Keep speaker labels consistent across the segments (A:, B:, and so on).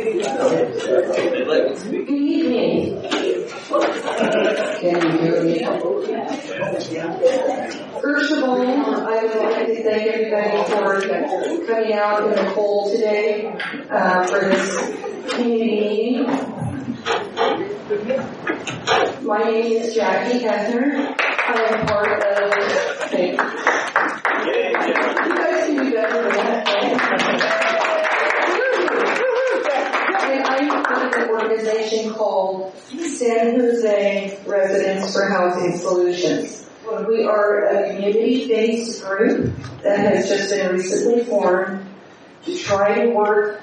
A: Good evening. Can you hear me? First of all, I would like to thank everybody for coming out in the cold today for this community meeting. My name is Jackie Hessner. I am part of you guys can do better than that. And I'm part of an organization called San Jose Residents for Housing Solutions. We are a community-based group that has just been recently formed to try to work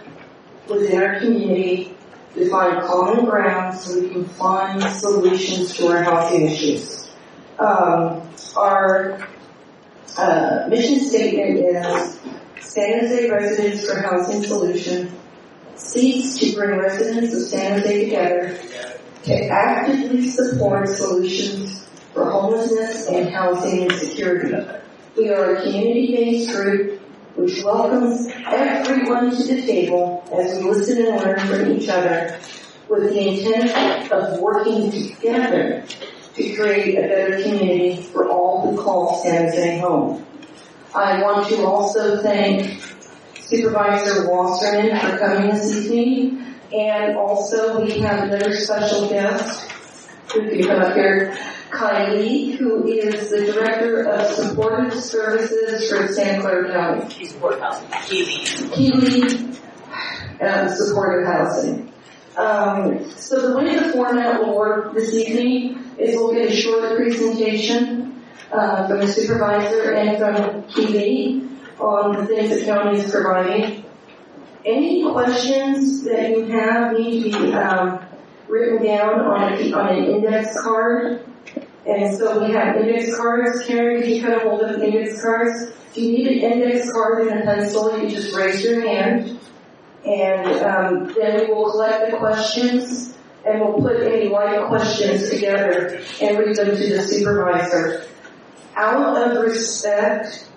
A: within our community to find common ground so we can find solutions to our housing issues. Our mission statement is San Jose Residents for Housing Solutions seeks to bring residents of San Jose together to actively support solutions for homelessness and housing insecurity. We are a community-based group which welcomes everyone to the table as we listen and learn from each other with the intent of working together to create a better community for all who call San Jose home. I want to also thank Supervisor Wasserman for coming this evening, and also we have another special guest who can come up here, Kylie, who is the Director of Supportive Services for Santa Clara County.
B: Supportive Housing.
A: Keeley, Supportive Housing. So the way the format will work this evening is we'll get a short presentation from the supervisor and from Keeley on the things that county is providing. Any questions that you have need to be written down on an index card. And so we have index cards. Karen, could you kind of hold up the index cards? If you need an index card and a pencil, you just raise your hand. And then we will collect the questions and we'll put any light questions together and read them to the supervisor. Out of respect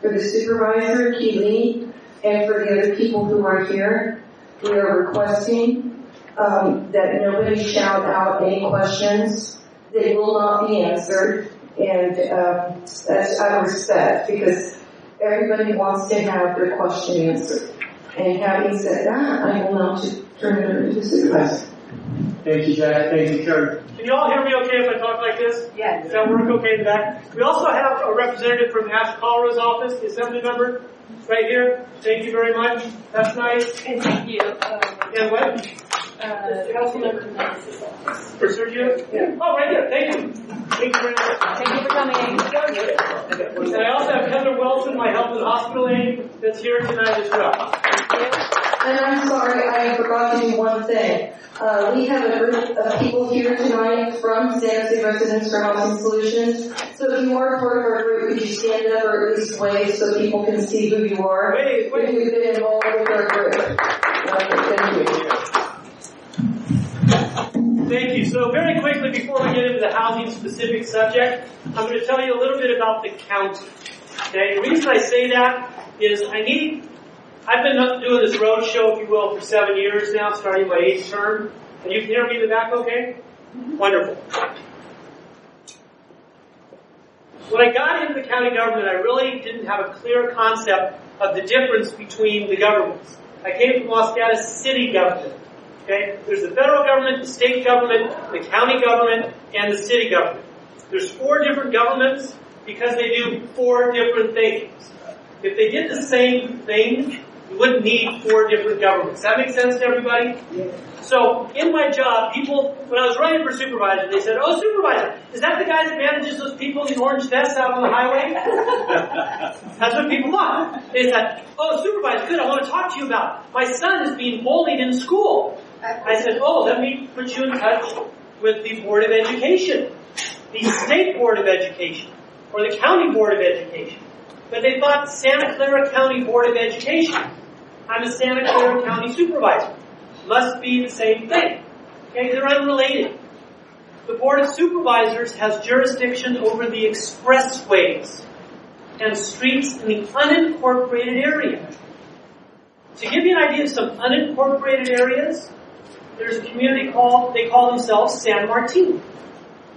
A: for the supervisor, Keeley, and for the other people who are here, we are requesting that nobody shout out any questions. They will not be answered, and that's out of respect because everybody wants to have their question answered. And having said that, I will now turn it over to the supervisor.
C: Thank you, Jack. Thank you, Kurt.
D: Can you all hear me okay if I talk like this?
B: Yeah.
D: Does that work okay in the back? We also have a representative from Ash Colorado's office, the assembly member, right here. Thank you very much. That's nice.
B: And thank you.
D: And what?
B: Council member from Dennis's office.
D: For Sergio? Yeah. Oh, right there. Thank you. Thank you very much.
B: Thank you for coming.
D: And I also have Heather Wilson, my health and hospital aide, that's here tonight as well.
A: And I'm sorry, I forgot to do one thing. We have a group of people here tonight from San Jose Residents for Housing Solutions. So if you are part of our group, could you stand up or at least wave so people can see who you are?
D: Wait.
A: If you've been involved with our group. Thank you.
D: Thank you. So very quickly, before we get into the housing-specific subject, I'm going to tell you a little bit about the county. Okay, the reason I say that is I've been doing this road show, if you will, for 7 years now, starting my 8th term. And you can hear me in the back okay? Mm-hmm. Wonderful. When I got into the county government, I really didn't have a clear concept of the difference between the governments. I came from Los Gatos city government. Okay? There's the federal government, the state government, the county government, and the city government. There's 4 different governments because they do 4 different things. If they did the same thing, you wouldn't need 4 different governments. Does that make sense to everybody? Yeah. So, in my job, people, when I was running for supervisor, they said, "Oh, supervisor, is that the guy that manages those people in orange vests out on the highway?" That's what people thought. They said, "Oh, supervisor, good, I want to talk to you about it. My son is being bullied in school." I said, "Oh, let me put you in touch with the Board of Education, the State Board of Education, or the County Board of Education." But they thought Santa Clara County Board of Education. I'm a Santa Clara County supervisor. Must be the same thing. Okay, they're unrelated. The Board of Supervisors has jurisdiction over the expressways and streets in the unincorporated area. To give you an idea of some unincorporated areas, there's a community they call themselves San Martin,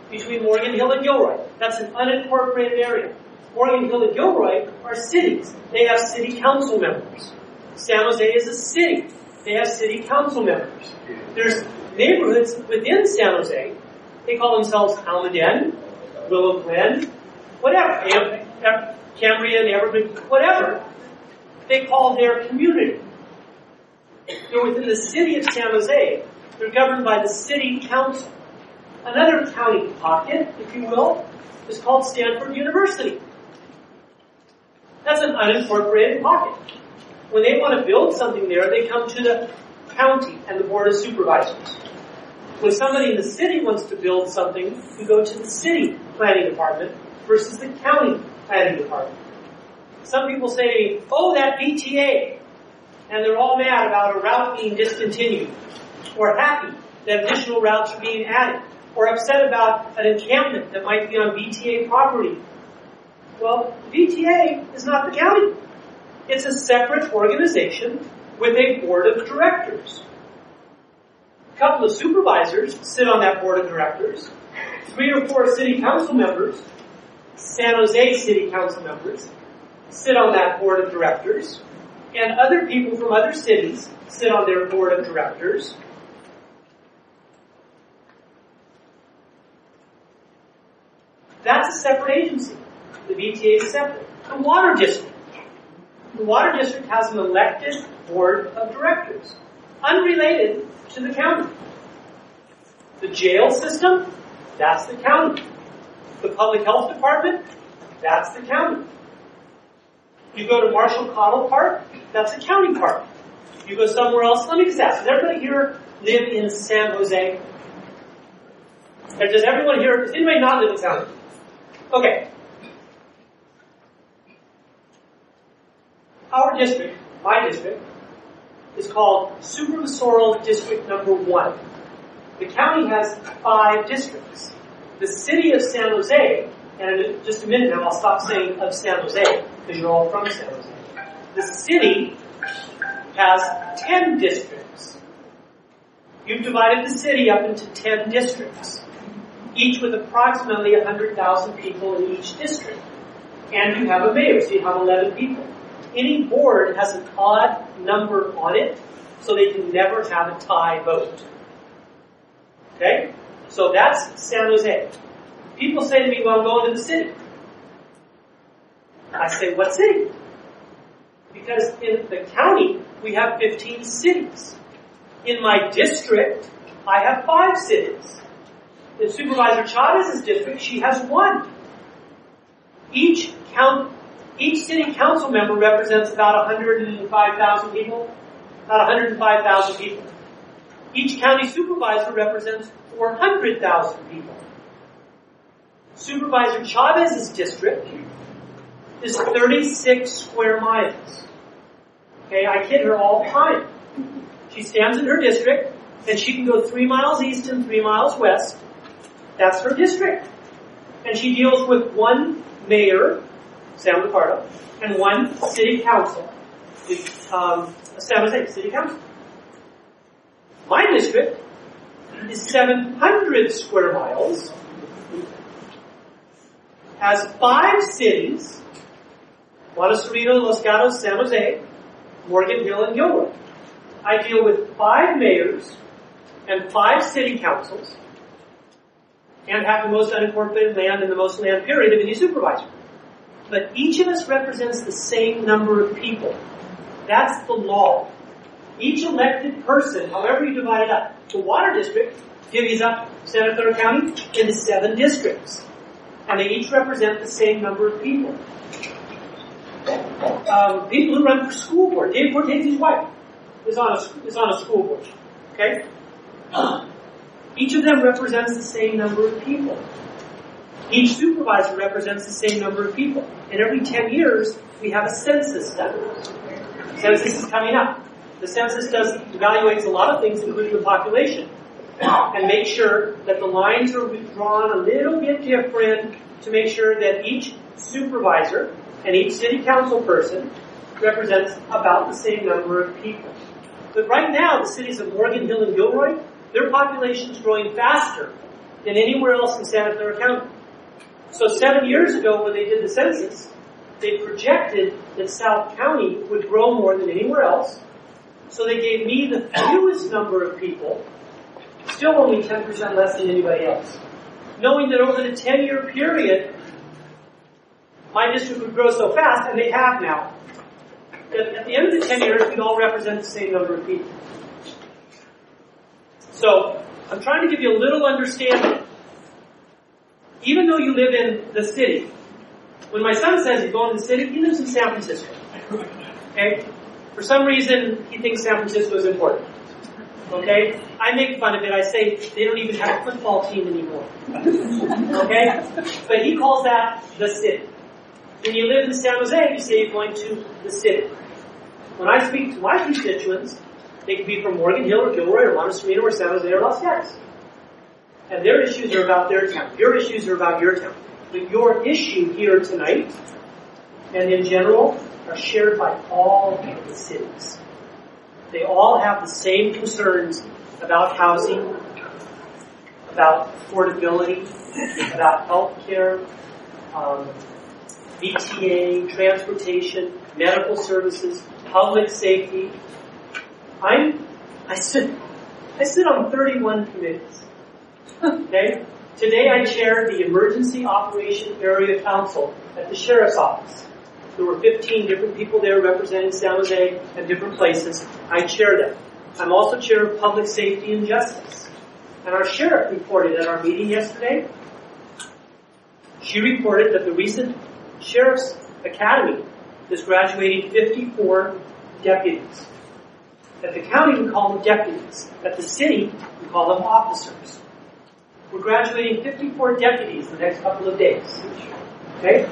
D: between Morgan Hill and Gilroy. That's an unincorporated area. Morgan Hill and Gilroy are cities. They have city council members. San Jose is a city. They have city council members. There's neighborhoods within San Jose. They call themselves Almaden, Willow Glen, whatever. Cambria, Evergreen, whatever. They call their community. They're within the city of San Jose. They're governed by the city council. Another county pocket, if you will, is called Stanford University. That's an unincorporated pocket. When they want to build something there, they come to the county and the Board of Supervisors. When somebody in the city wants to build something, you go to the city planning department versus the county planning department. Some people say, oh, that BTA, and they're all mad about a route being discontinued, or happy that additional routes are being added, or upset about an encampment that might be on BTA property. Well, the BTA is not the county. It's a separate organization with a board of directors. A couple of supervisors sit on that board of directors. 3 or 4 city council members, San Jose city council members, sit on that board of directors. And other people from other cities sit on their board of directors. That's a separate agency. The BTA is separate. The water district. The water district has an elected board of directors, unrelated to the county. The jail system, that's the county. The public health department, that's the county. You go to Marshall Cottle Park, that's a county park. You go somewhere else, let me just ask, does everybody here live in San Jose? Or does everyone here, does anybody not live in San Jose? Okay. Our district, my district, is called Supervisorial District Number 1. The county has 5 districts. The city of San Jose, and in just a minute now I'll stop saying of San Jose, because you're all from San Jose. The city has 10 districts. You've divided the city up into 10 districts, each with approximately 100,000 people in each district. And you have a mayor, so you have 11 people. Any board has an odd number on it, so they can never have a tie vote. Okay? So that's San Jose. People say to me, well, I'm going to the city. I say, what city? Because in the county, we have 15 cities. In my district, I have 5 cities. In Supervisor Chavez's district, she has 1. Each city council member represents about 105,000 people. About 105,000 people. Each county supervisor represents 400,000 people. Supervisor Chavez's district is 36 square miles. Okay, I kid her all the time. She stands in her district, and she can go 3 miles east and 3 miles west. That's her district. And she deals with 1 mayor, Sam Ricardo, and 1 city council, San Jose City Council. My district is 700 square miles, has 5 cities, Montecito, Los Gatos, San Jose, Morgan Hill, and Gilroy. I deal with 5 mayors and 5 city councils, and have the most unincorporated land and the most land period of any supervisor. But each of us represents the same number of people. That's the law. Each elected person, however you divide it up, the water district divvies up Santa Clara County into 7 districts. And they each represent the same number of people. People who run for school board. Dave Cortese's wife is on a school board. Okay? Each of them represents the same number of people. Each supervisor represents the same number of people. And every 10 years, we have a census done. Census is coming up. The census evaluates a lot of things, including the population, and make sure that the lines are drawn a little bit different to make sure that each supervisor and each city council person represents about the same number of people. But right now, the cities of Morgan Hill and Gilroy, their population is growing faster than anywhere else in Santa Clara County. So 7 years ago, when they did the census, they projected that South County would grow more than anywhere else. So they gave me the fewest number of people, still only 10% less than anybody else. Knowing that over the 10-year period, my district would grow so fast, and they have now, that at the end of the 10 years, we'd all represent the same number of people. So, I'm trying to give you a little understanding. Even though you live in the city, when my son says he's going to the city, he lives in San Francisco. Okay? For some reason, he thinks San Francisco is important. Okay? I make fun of it. I say they don't even have a football team anymore. Okay? But he calls that the city. When you live in San Jose, you say you're going to the city. When I speak to my constituents, they can be from Morgan Hill or Gilroy or Montesino or San Jose or Las Vegas. And their issues are about their town. Your issues are about your town. But your issue here tonight, and in general, are shared by all of the cities. They all have the same concerns about housing, about affordability, about health care, VTA, transportation, medical services, public safety. I sit on 31 committees. Okay? Today I chair the Emergency Operation Area Council at the Sheriff's Office. There were 15 different people there representing San Jose and different places. I chair them. I'm also chair of Public Safety and Justice. And our sheriff reported at our meeting yesterday. She reported that the recent Sheriff's Academy is graduating 54 deputies. At the county, we call them deputies. At the city, we call them officers. We're graduating 54 deputies in the next couple of days. Okay?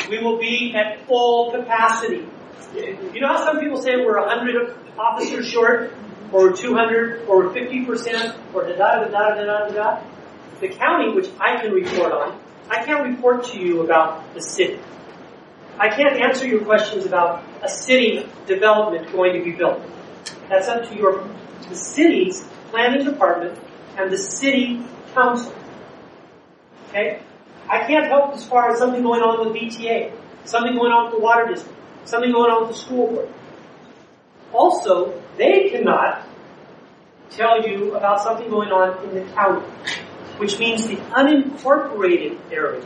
D: We will be at full capacity. You know how some people say we're 100 officers short, or 200, or 50%, or da-da-da-da-da-da-da? The county, which I can report on, I can't report to you about the city. I can't answer your questions about a city development going to be built. That's up to the city's planning department and the city council. Okay? I can't help as far as something going on with VTA, something going on with the water district, something going on with the school board. Also, they cannot tell you about something going on in the county, which means the unincorporated area.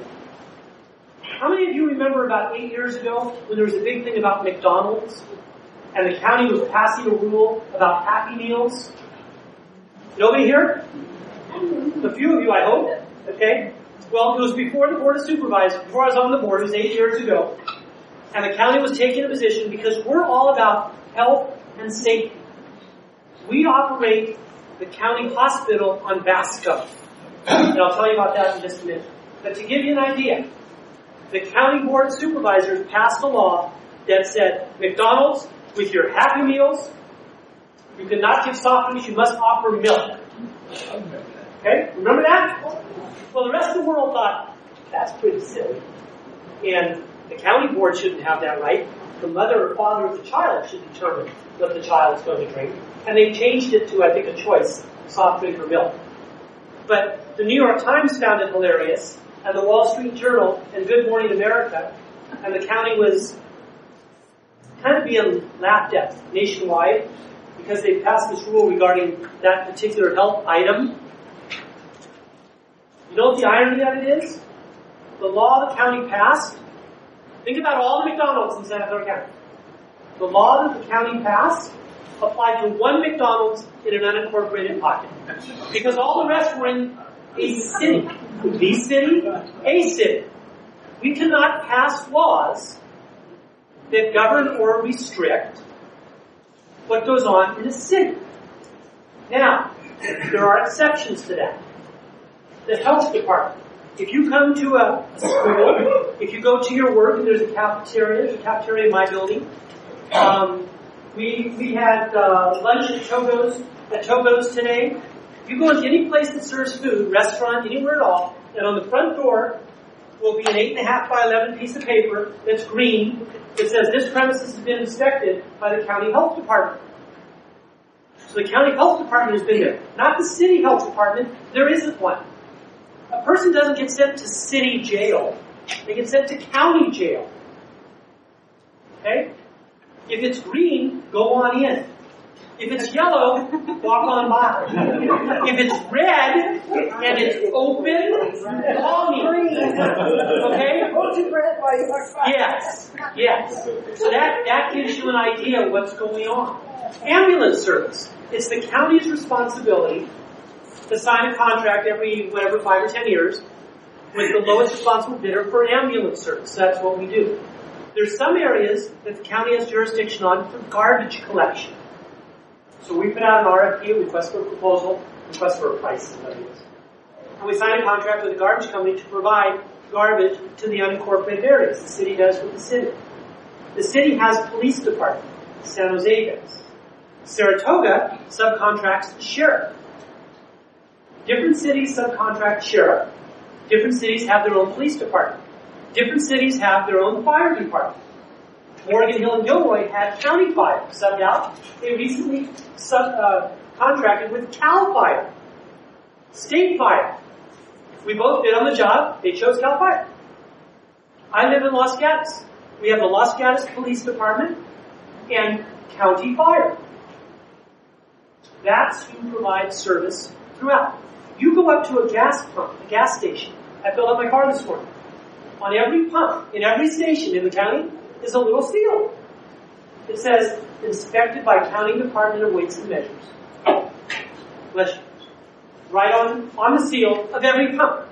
D: How many of you remember about 8 years ago when there was a big thing about McDonald's and the county was passing a rule about Happy Meals? Nobody here? A few of you, I hope. Okay? Well, it was before the Board of Supervisors, before I was on the board, it was 8 years ago. And the county was taking a position because we're all about health and safety. We operate the county hospital on Basco. And I'll tell you about that in just a minute. But to give you an idea, the county board of supervisors passed a law that said, McDonald's, with your Happy Meals, you cannot give soft drinks, you must offer milk. Okay? Remember that? Well, the rest of the world thought, that's pretty silly. And the county board shouldn't have that right. The mother or father of the child should determine what the child is going to drink. And they changed it to, I think, a choice, soft drink or milk. But the New York Times found it hilarious, and the Wall Street Journal, and Good Morning America, and the county was kind of being laughed at nationwide because they passed this rule regarding that particular health item. You know what the irony of it is? The law the county passed, think about all the McDonald's in Santa Clara County. The law that the county passed applied to one McDonald's in an unincorporated pocket. Because all the rest were in a city. The city, a city. We cannot pass laws that govern or restrict what goes on in a city. Now, there are exceptions to that. The health department. If you come to a school, if you go to your work and there's a cafeteria in my building. We had lunch at Togo's today. You go into any place that serves food, restaurant, anywhere at all, and on the front door will be an 8.5 by 11 piece of paper that's green It says this premises has been inspected by the county health department. So the county health department has been there. Not the city health department. There isn't one. A person doesn't get sent to city jail. They get sent to county jail. Okay? If it's green, go on in. If it's yellow, walk on by. If it's red and it's open, call me. Okay? Yes. So that gives you an idea of what's going on. Ambulance service. It's the county's responsibility to sign a contract every, 5 or 10 years with the lowest responsible bidder for an ambulance service. That's what we do. There's some areas that the county has jurisdiction on for garbage collection. So we put out an RFP, request for a proposal, request for a price, and we sign a contract with a garbage company to provide garbage to the unincorporated areas. The city does with the city. The city has a police department. San Jose does. Saratoga subcontracts the sheriff. Different cities subcontract sheriff. Different cities have their own police department. Different cities have their own fire department. Morgan Hill and Gilroy had county fire subbed out. They recently contracted with Cal Fire. State fire. We both bid on the job. They chose Cal Fire. I live in Los Gatos. We have the Los Gatos Police Department and County Fire. That's who provides service throughout. You go up to a gas pump, a gas station. I filled up my car this morning. On every pump, in every station in the county, is a little seal. It says, inspected by County Department of Weights and Measures. Bless you. Right on the seal of every pump.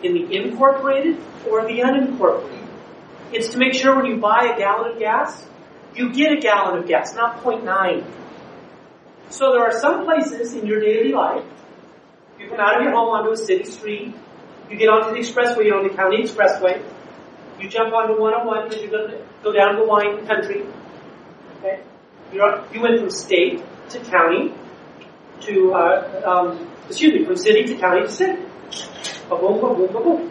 D: In the incorporated or the unincorporated. It's to make sure when you buy a gallon of gas, you get a gallon of gas, not 0.9. So there are some places in your daily life, you come out of your home onto a city street, you get onto the expressway, on the county expressway, you jump onto 101 because you're going to go down to the wine country. Okay? You went from state to county to, from city to county to city. Ba-boom, ba-boom, ba-boom.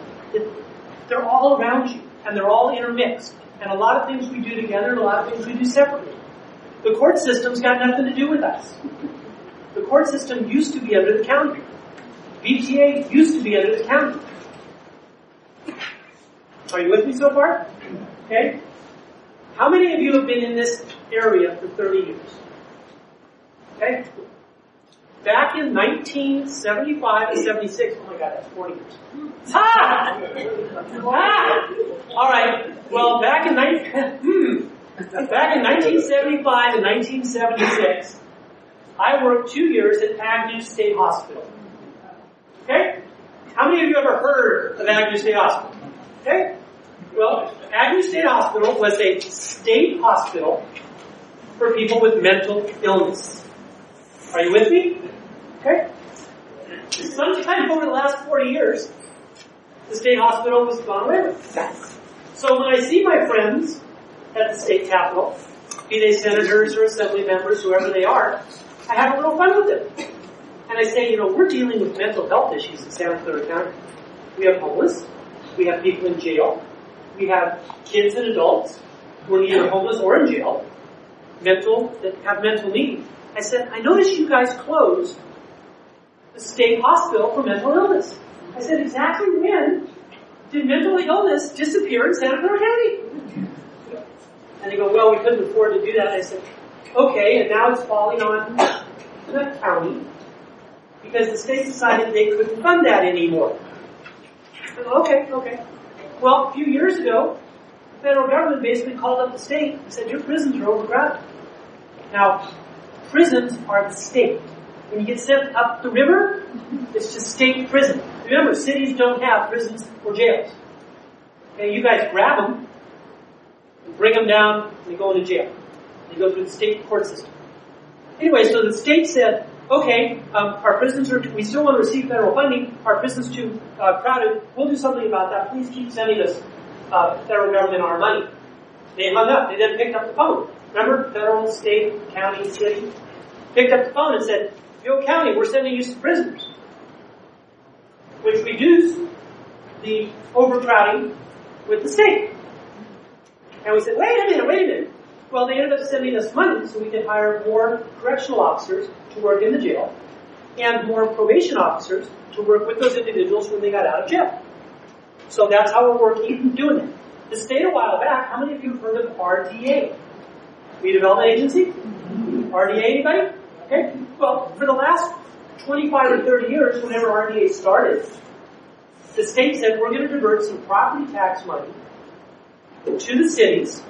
D: They're all around you, and they're all intermixed. And a lot of things we do together, and a lot of things we do separately. The court system's got nothing to do with us. The court system used to be under the county. BTA used to be under the county. Are you with me so far? Okay. How many of you have been in this area for 30 years? Okay. Back in 1975 to 76, oh my God, that's 40 years. Ha! All right. Well, back in 1975 and 1976, I worked 2 years at Agnew State Hospital. Okay? How many of you ever heard of Agnew State Hospital? Okay? Well, Agnew State Hospital was a state hospital for people with mental illness. Are you with me? Okay? Sometime over the last 40 years, the state hospital was gone away with. So when I see my friends at the state capitol, be they senators or assembly members, whoever they are, I have a little fun with them. And I say, we're dealing with mental health issues in Santa Clara County. We have homeless. We have people in jail. We have kids and adults who are either homeless or in jail, that have mental needs. I said, I noticed you guys closed the state hospital for mental illness. I said, exactly when did mental illness disappear in Santa Clara County? And they go, well, we couldn't afford to do that. I said, okay, and now it's falling on the county because the state decided they couldn't fund that anymore. I said, okay. Well, a few years ago, the federal government basically called up the state and said, your prisons are overcrowded. Now, prisons are the state. When you get sent up the river, it's just state prison. Remember, cities don't have prisons or jails. Okay, you guys grab them, and bring them down, and they go into jail. They go through the state court system. Anyway, so the state said, okay, our prisons we still want to receive federal funding. Our prisons too crowded. We'll do something about that. Please keep sending us federal government our money. They hung up. They then picked up the phone. Remember, federal, state, county, city. Picked up the phone and said, Yo County, we're sending you some prisoners. Which reduced the overcrowding with the state. And we said, wait a minute. Well, they ended up sending us money so we could hire more correctional officers to work in the jail and more probation officers to work with those individuals when they got out of jail. So that's how we're working and doing it. The state a while back, how many of you have heard of RDA? Redevelopment Agency? RDA, anybody? Okay. Well, for the last 25 or 30 years, whenever RDA started, the state said we're going to divert some property tax money to the cities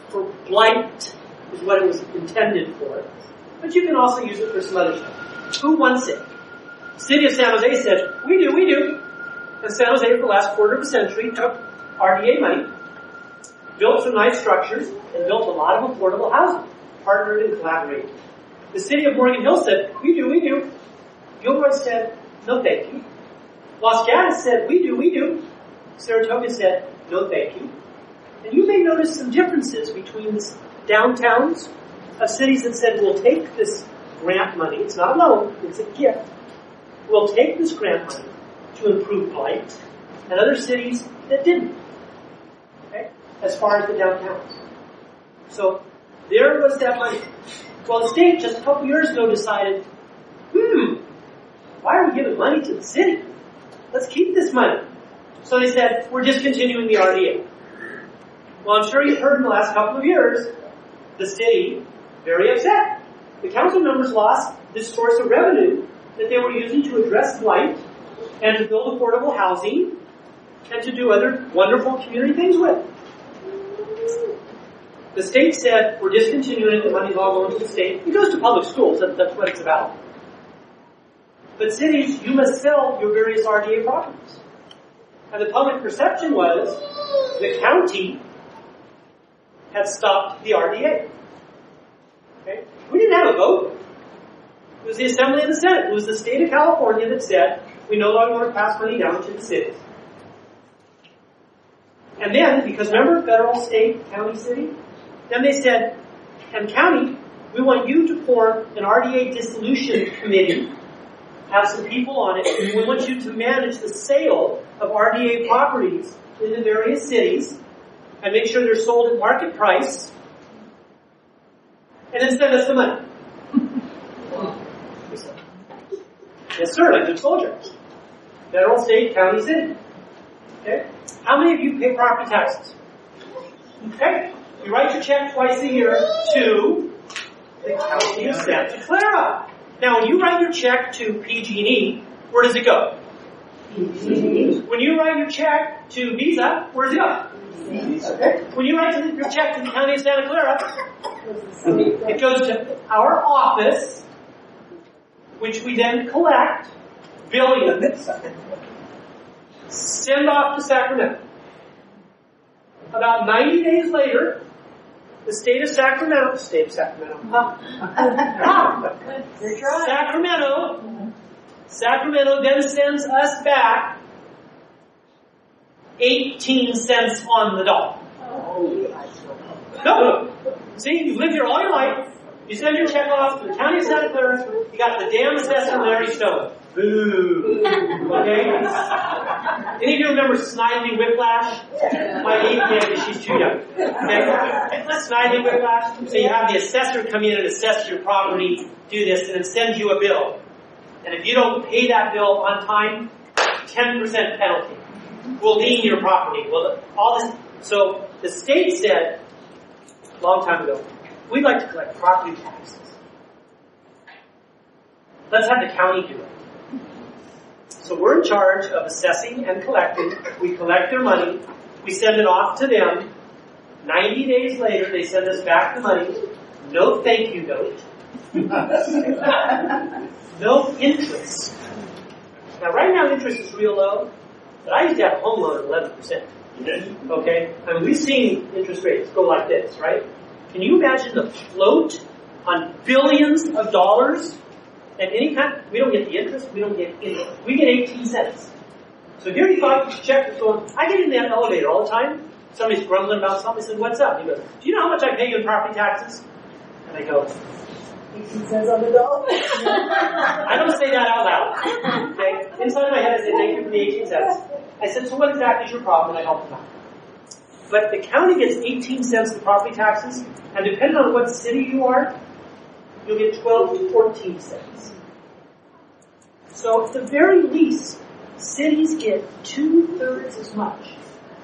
D: for blight, is what it was intended for. But you can also use it for some other stuff. Who wants it? The city of San Jose said, we do. And San Jose, for the last quarter of a century, took RDA money, built some nice structures, and built a lot of affordable housing, partnered and collaborated. The city of Morgan Hill said, we do. Gilroy said, no thank you. Los Gatos said, we do. Saratoga said, no thank you. And you may notice some differences between the downtowns of cities that said, we'll take this grant money, it's not a loan, it's a gift. We'll take this grant money to improve blight, and other cities that didn't. Okay? As far as the downtowns. So, there was that money. Well, the state just a couple years ago decided, why are we giving money to the city? Let's keep this money. So they said, we're discontinuing the RDA. Well, I'm sure you've heard in the last couple of years, the city, very upset. The council members lost this source of revenue that they were using to address blight and to build affordable housing and to do other wonderful community things with. The state said, we're discontinuing it, the money's all going to the state. It goes to public schools, that's what it's about. But cities, you must sell your various RDA properties. And the public perception was the county had stopped the RDA. Okay? We didn't have a vote. It was the Assembly and the Senate. It was the state of California that said, we no longer want to pass money down to the cities. And then, because remember, federal, state, county, city? Then they said, and county, we want you to form an RDA dissolution committee, have some people on it, and we want you to manage the sale of RDA properties in the various cities, and make sure they're sold at market price, and then send us the money. Yes, sir, like good soldiers. Federal, state, county, city. Okay? How many of you pay property taxes? Okay? You write your check twice a year to the county of Santa Clara. Now, when you write your check to PG&E, where does it go? PG&E. When you write your check to Visa, where does it go? Okay. When you write your check to the county of Santa Clara, it goes to our office, which we then collect billions, send off to Sacramento. About 90 days later, the Sacramento then sends us back 18 cents on the dollar. No. See, you've lived here all your life. You send your check off to the county of Santa Clara. You got the damn assessor Larry Stone. Boo. Okay? Any of you remember Snidely Whiplash? My niece, she's too young. Okay? Snidely Whiplash. So you have the assessor come in and assess your property, do this, and then send you a bill. And if you don't pay that bill on time, 10% penalty. We'll lien your property. Well, all this. So the state said, a long time ago, we'd like to collect property taxes. Let's have the county do it. So we're in charge of assessing and collecting. We collect their money. We send it off to them. 90 days later, they send us back the money. No thank you note. No interest. Now, right now, interest is real low, but I used to have a home loan at 11%. Okay? I mean, we've seen interest rates go like this, right? Can you imagine the float on billions of dollars? And any kind, we don't get the interest, we don't get anything. We get 18 cents. So here you got your check that's going, I get in that elevator all the time. Somebody's grumbling about something. I said, what's up? He goes, do you know how much I pay you in property taxes? And I go,
E: 18 cents on the dollar?
D: I don't say that out loud. Okay? Inside my head I say, thank you for the 18 cents. I said, so what exactly is your problem? And I help them out. But the county gets 18 cents in property taxes, and depending on what city you are, you'll get 12 to 14 cents. So at the very least, cities get 2/3 as much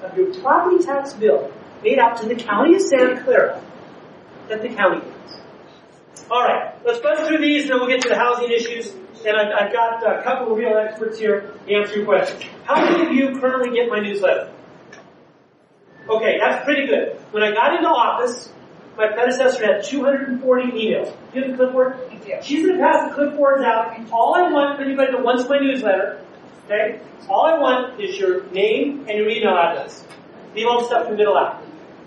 D: of your property tax bill made out to the county of Santa Clara that the county gets. All right, let's buzz through these, and then we'll get to the housing issues. And I've got a couple of real experts here to answer your questions. How many of you currently get my newsletter? Okay, that's pretty good. When I got into office, my predecessor had 240 emails. Do you have a clipboard? She's going to pass the clipboards out. All I want for anybody that wants my newsletter, okay, all I want is your name and your email address. Leave all the stuff in the middle out.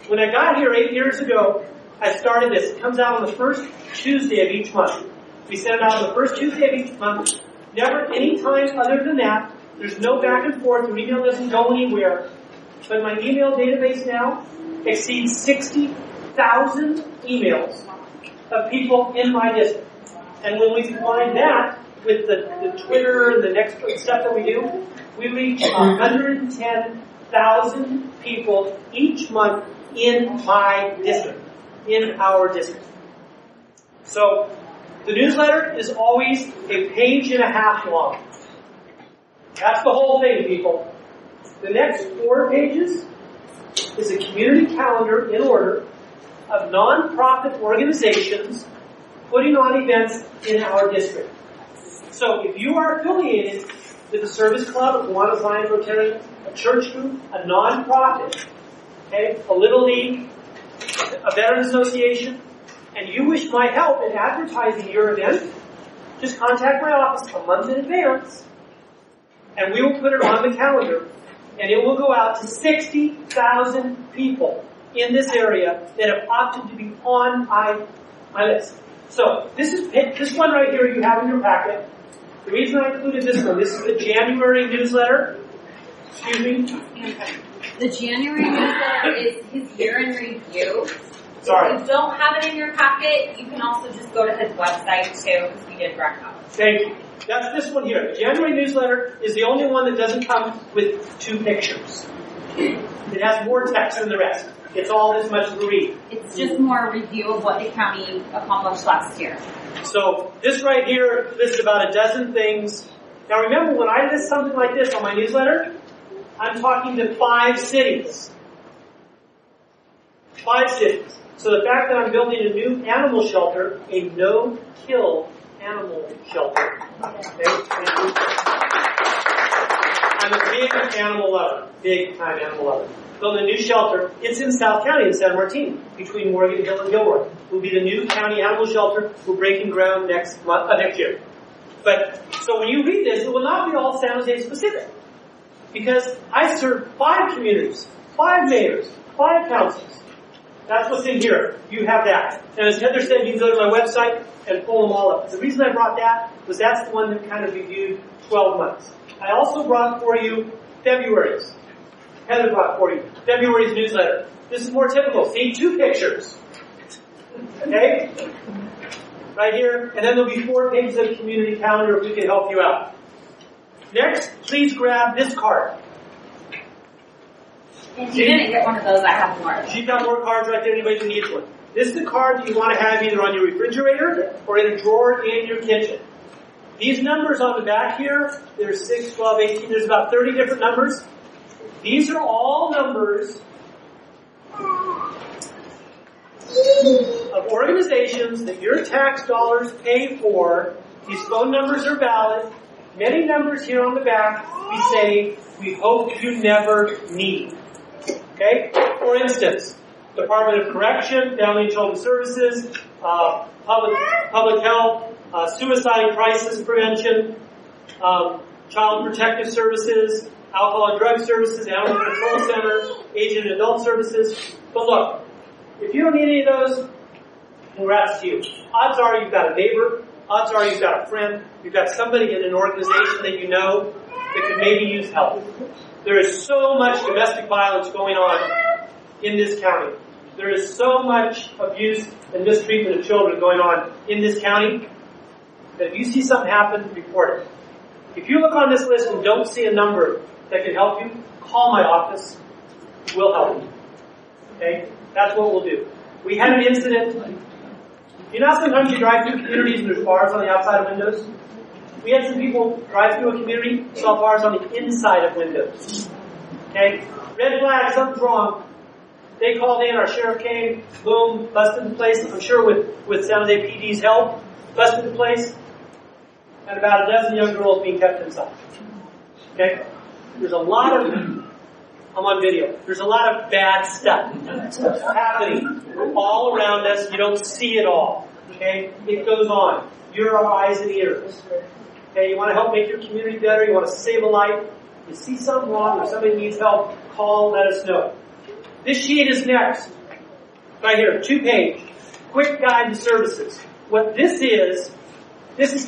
D: When I got here 8 years ago, I started this. It comes out on the first Tuesday of each month. We send it out on the first Tuesday of each month. Never any time other than that. There's no back and forth. Your email doesn't go anywhere. But my email database now exceeds 60,000 emails of people in my district. And when we combine that with the Twitter and the next stuff that we do, we reach 110,000 people each month in my district, in our district. So the newsletter is always a page and a half long. That's the whole thing, people. The next 4 pages is a community calendar in order of nonprofit organizations putting on events in our district. So if you are affiliated with a service club, a Kiwanis Lions Rotarian, a church group, a nonprofit, okay, a Little League, a Veteran Association, and you wish my help in advertising your event, just contact my office a month in advance, and we will put it on the calendar, and it will go out to 60,000 people in this area that have opted to be on my list. So this one right here you have in your packet. The reason I included this one, this is the January newsletter. Excuse me.
F: The January newsletter is his year in review.
D: Sorry.
F: If you don't have it in your packet, you can also just go to his website too, because we did direct out.
D: Thank you. That's this one here. The January newsletter is the only one that doesn't come with 2 pictures. It has more text than the rest. It's all this much to read.
F: It's just more a review of what the county accomplished last year.
D: So this right here lists about a dozen things. Now remember, when I list something like this on my newsletter, I'm talking to 5 cities. 5 cities. So the fact that I'm building a new animal shelter, a no-kill animal shelter. Okay? I'm a big animal lover. Big time animal lover. Building a new shelter. It's in South County in San Martin, between Morgan Hill and Gilroy. It will be the new county animal shelter. We're breaking ground next year. But so when you read this, it will not be all San Jose specific, because I serve 5 communities, 5 mayors, 5 councils. That's what's in here. You have that. And as Heather said, you can go to my website and pull them all up. The reason I brought that was that's the one that kind of reviewed 12 months. I also brought for you February's. Heather brought for you February's newsletter. This is more typical. See, 2 pictures. Okay? Right here. And then there'll be 4 pages of community calendar if we can help you out. Next, please grab this card.
F: If you didn't get one of those, I have more.
D: She's got more cards right there, anybody who needs one. This is the card that you want to have either on your refrigerator or in a drawer in your kitchen. These numbers on the back here, there's 6, 12, 18, there's about 30 different numbers. These are all numbers of organizations that your tax dollars pay for. These phone numbers are valid. Many numbers here on the back, we say, we hope you never need. Okay? For instance, Department of Correction, Family and Children's Services, Public Health, Suicide and Crisis Prevention, Child Protective Services, Alcohol and Drug Services, Animal Control Center, Aged and Adult Services. But look, if you don't need any of those, congrats to you. Odds are you've got a neighbor, odds are you've got a friend, you've got somebody in an organization that you know that could maybe use help. There is so much domestic violence going on in this county. There is so much abuse and mistreatment of children going on in this county that if you see something happen, report it. If you look on this list and don't see a number that can help you, call my office. We'll help you. Okay? That's what we'll do. We had an incident. You know, sometimes you drive through communities and there's bars on the outside of windows? We had some people drive through a community, saw bars on the inside of windows. Okay? Red flag, something's wrong. They called in, our sheriff came, boom, busted the place. I'm sure with San Jose PD's help, busted the place. And about a dozen young girls being kept inside. Okay? There's a lot of, I'm on video, there's a lot of bad stuff happening all around us. You don't see it all. Okay? It goes on. You're our eyes and ears. Okay? You want to help make your community better. You want to save a life. You see something wrong or somebody needs help, call, let us know. This sheet is next. Right here, 2-page. Quick guide to services. What this is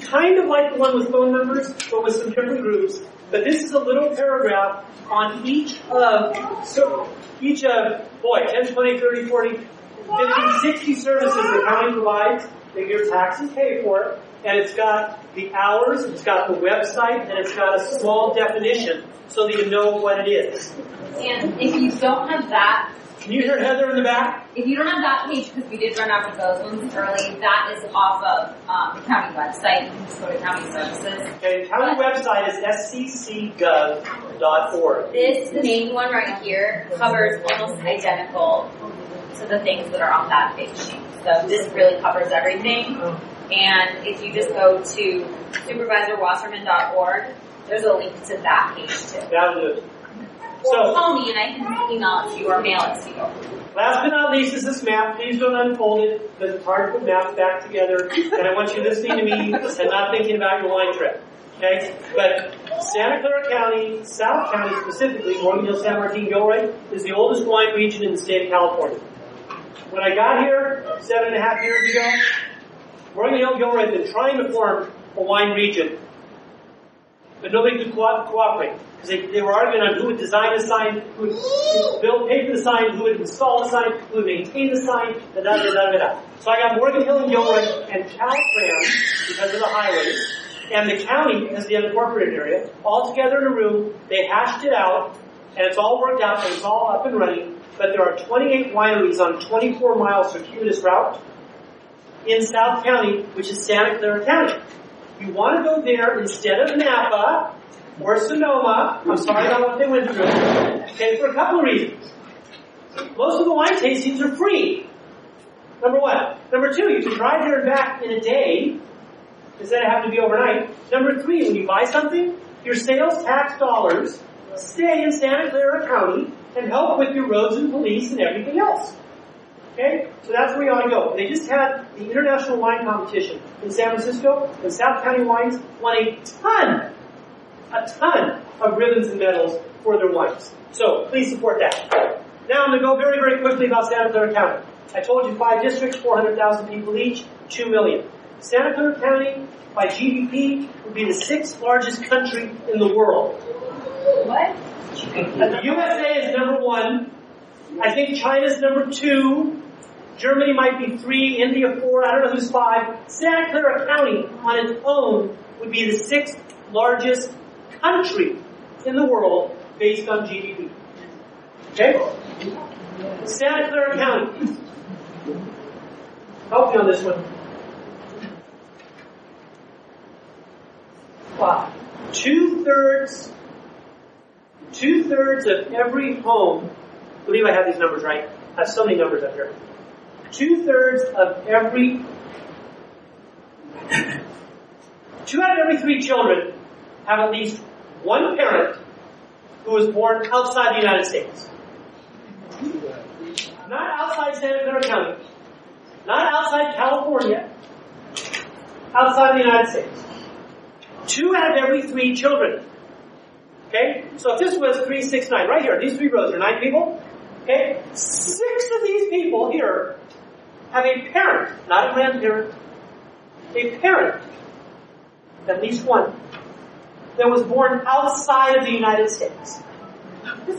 D: kind of like the one with phone numbers, but with some different groups. But this is a little paragraph on each of 10, 20, 30, 40, 50, 60 services the county provides that your taxes pay for. And it's got the hours, it's got the website, and it's got a small definition so that you know what it is.
F: And if you don't have that,
D: can you hear Heather in the back?
F: if you don't have that page, because we did run out of those ones early, that is off of the county website. You can just go to county services.
D: Okay, the county website is sccgov.org.
F: This, the main one right here, covers almost identical to the things that are on that page sheet. So this really covers everything. And if you just go to supervisorwasserman.org, there's a link to that page too.
D: That'll do it.
F: Or
D: So,
F: call me and I can email it to you or mail it to you.
D: last but not least is this map. Please don't unfold it because it's hard to put maps back together. And I want you listening to me and not thinking about your wine trip. Okay? But Santa Clara County, South County specifically, Morgan Hill, San Martin, Gilroy, is the oldest wine region in the state of California. When I got here 7.5 years ago, Morgan Hill, Gilroy had been trying to form a wine region, but nobody could cooperate. Because they were arguing on who would design the sign, who would pay for the sign, who would install the sign, who would maintain the sign, da-da-da-da-da-da. So I got Morgan Hill and Gilroy and Caltrans, because of the highways, and the county, because of the unincorporated area, all together in a room. They hashed it out, and it's all worked out, and it's all up and running. But there are 28 wineries on a 24-mile circuitous route in South County, which is Santa Clara County. You want to go there instead of Napa or Sonoma. I'm sorry about what they went through. Okay, for a couple of reasons. Most of the wine tastings are free. Number one. Number two, you can drive there and back in a day instead of having to be overnight. Number three, when you buy something, your sales tax dollars stay in Santa Clara County and help with your roads and police and everything else. Okay? So that's where you ought to go. They just had the International Wine Competition in San Francisco, and South County Wines won a ton of ribbons and medals for their wines. So, please support that. Now I'm going to go very, very quickly about Santa Clara County. I told you 5 districts, 400,000 people each, 2 million. Santa Clara County, by GDP, would be the 6th largest country in the world.
F: What?
D: The USA is number 1. I think China's number 2. Germany might be 3. India 4. I don't know who's 5. Santa Clara County, on its own, would be the 6th largest country in the world based on GDP. Okay? Santa Clara County. Help me on this one. Wow. Two-thirds of every home, I believe I have these numbers right. I have so many numbers up here. 2 out of every 3 children have at least one parent who was born outside the United States. Not outside Santa Clara County. Not outside California. Outside the United States. 2 out of every 3 children. Okay? So if this was 3, 6, 9, right here, these 3 rows are 9 people. Okay? 6 of these people here have a parent, not a grandparent, a parent, at least one, that was born outside of the United States.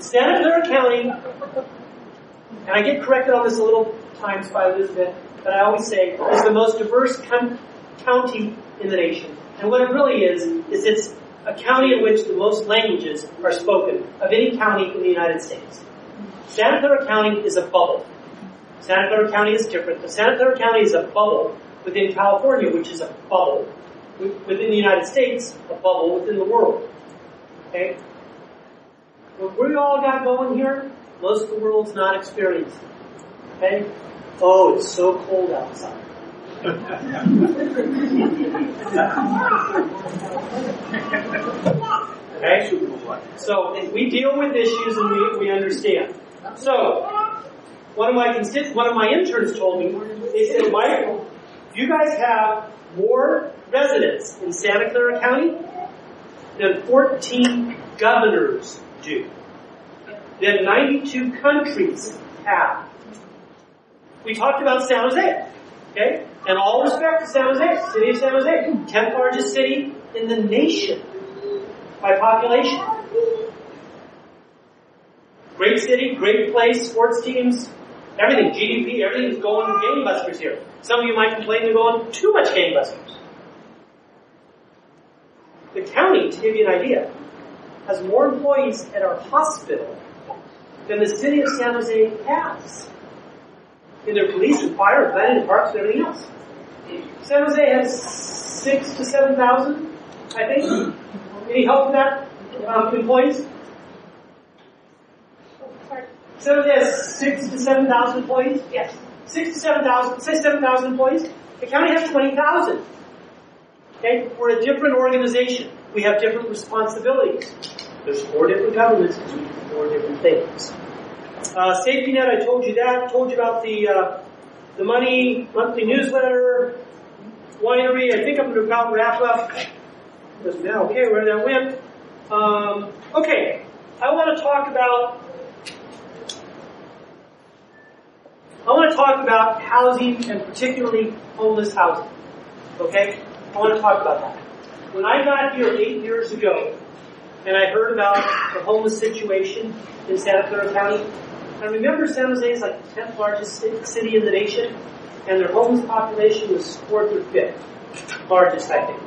D: Santa Clara County, and I get corrected on this a little times by Elizabeth, but I always say, is the most diverse county in the nation. And what it really is it's a county in which the most languages are spoken of any county in the United States. Santa Clara County is a bubble. Santa Clara County is different. But Santa Clara County is a bubble within California, which is a bubble within the United States, a bubble within the world. Okay? What we all got going here, most of the world's not experiencing. Okay? Oh, it's so cold outside. Okay? So we deal with issues and we understand. So one of my interns told me, they said, Michael, you guys have more residents in Santa Clara County than 14 governors do, than 92 countries have. We talked about San Jose, okay? And all respect to San Jose, city of San Jose, 10th largest city in the nation by population. Great city, great place, sports teams, everything, GDP, everything is going gangbusters here. Some of you might complain they're going too much gangbusters. The county, to give you an idea, has more employees at our hospital than the city of San Jose has in their police and fire and planning and parks and everything else. San Jose has 6,000 to 7,000, I think. Any help with that? Employees? San Jose has 6,000 to 7,000 employees? Yes. 6,000 to 7,000, say 7,000 employees. The county has 20,000. Okay? We're a different organization. We have different responsibilities. There's 4 different governments because we do 4 different things. Safety net, I told you that. I told you about the money, monthly newsletter, winery. I think I'm going to about wrap up. Doesn't matter. Okay, where that went. Okay, I want to talk about housing and particularly homeless housing. Okay? I want to talk about that. When I got here 8 years ago and I heard about the homeless situation in Santa Clara County, I remember San Jose is like the 10th largest city in the nation and their homeless population was 4th or 5th largest, I think.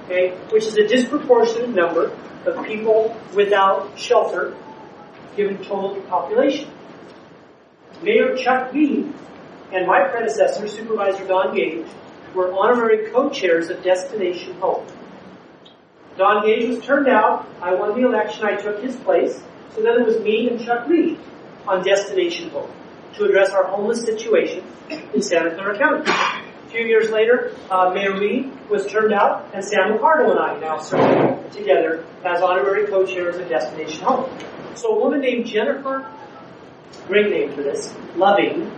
D: Okay? Which is a disproportionate number of people without shelter given total population. Mayor Chuck Reed and my predecessor, Supervisor Don Gage, were honorary co-chairs of Destination Home. Don Gage was turned out. I won the election. I took his place. So then it was me and Chuck Reed on Destination Home to address our homeless situation in Santa Clara County. A few years later, Mayor Reed was turned out, and Sam Ricardo and I now serve together as honorary co-chairs of Destination Home. So a woman named Jennifer, great name for this, Loving,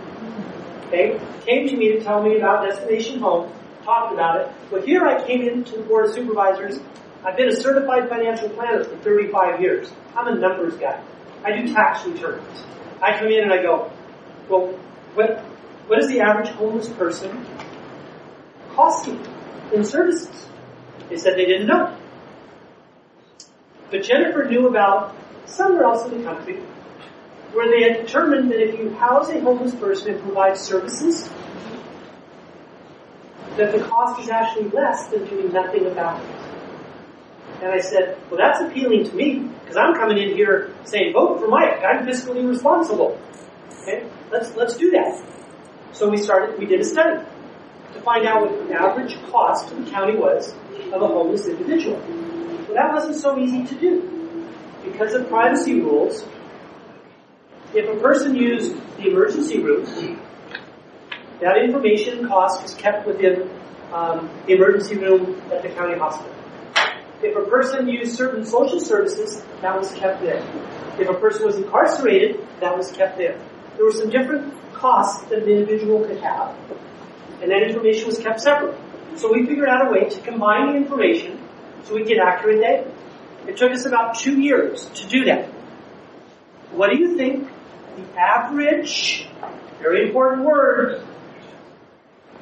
D: okay, came to me to tell me about Destination Home, talked about it. Well, here I came into the Board of Supervisors. I've been a certified financial planner for 35 years. I'm a numbers guy. I do tax returns. I come in and I go, well, what is the average homeless person costing in services? They said they didn't know. But Jennifer knew about somewhere else in the country where they had determined that if you house a homeless person and provide services, that the cost is actually less than doing nothing about it. And I said, well, that's appealing to me, because I'm coming in here saying, vote for Mike, I'm fiscally responsible. Okay, let's do that. So we did a study to find out what the average cost of the county was of a homeless individual. Well, that wasn't so easy to do. Because of privacy rules, if a person used the emergency room, that information and cost was kept within the emergency room at the county hospital. If a person used certain social services, that was kept there. If a person was incarcerated, that was kept there. There were some different costs that an individual could have, and that information was kept separate. So we figured out a way to combine the information so we get accurate data. It took us about 2 years to do that. What do you think the average, very important word,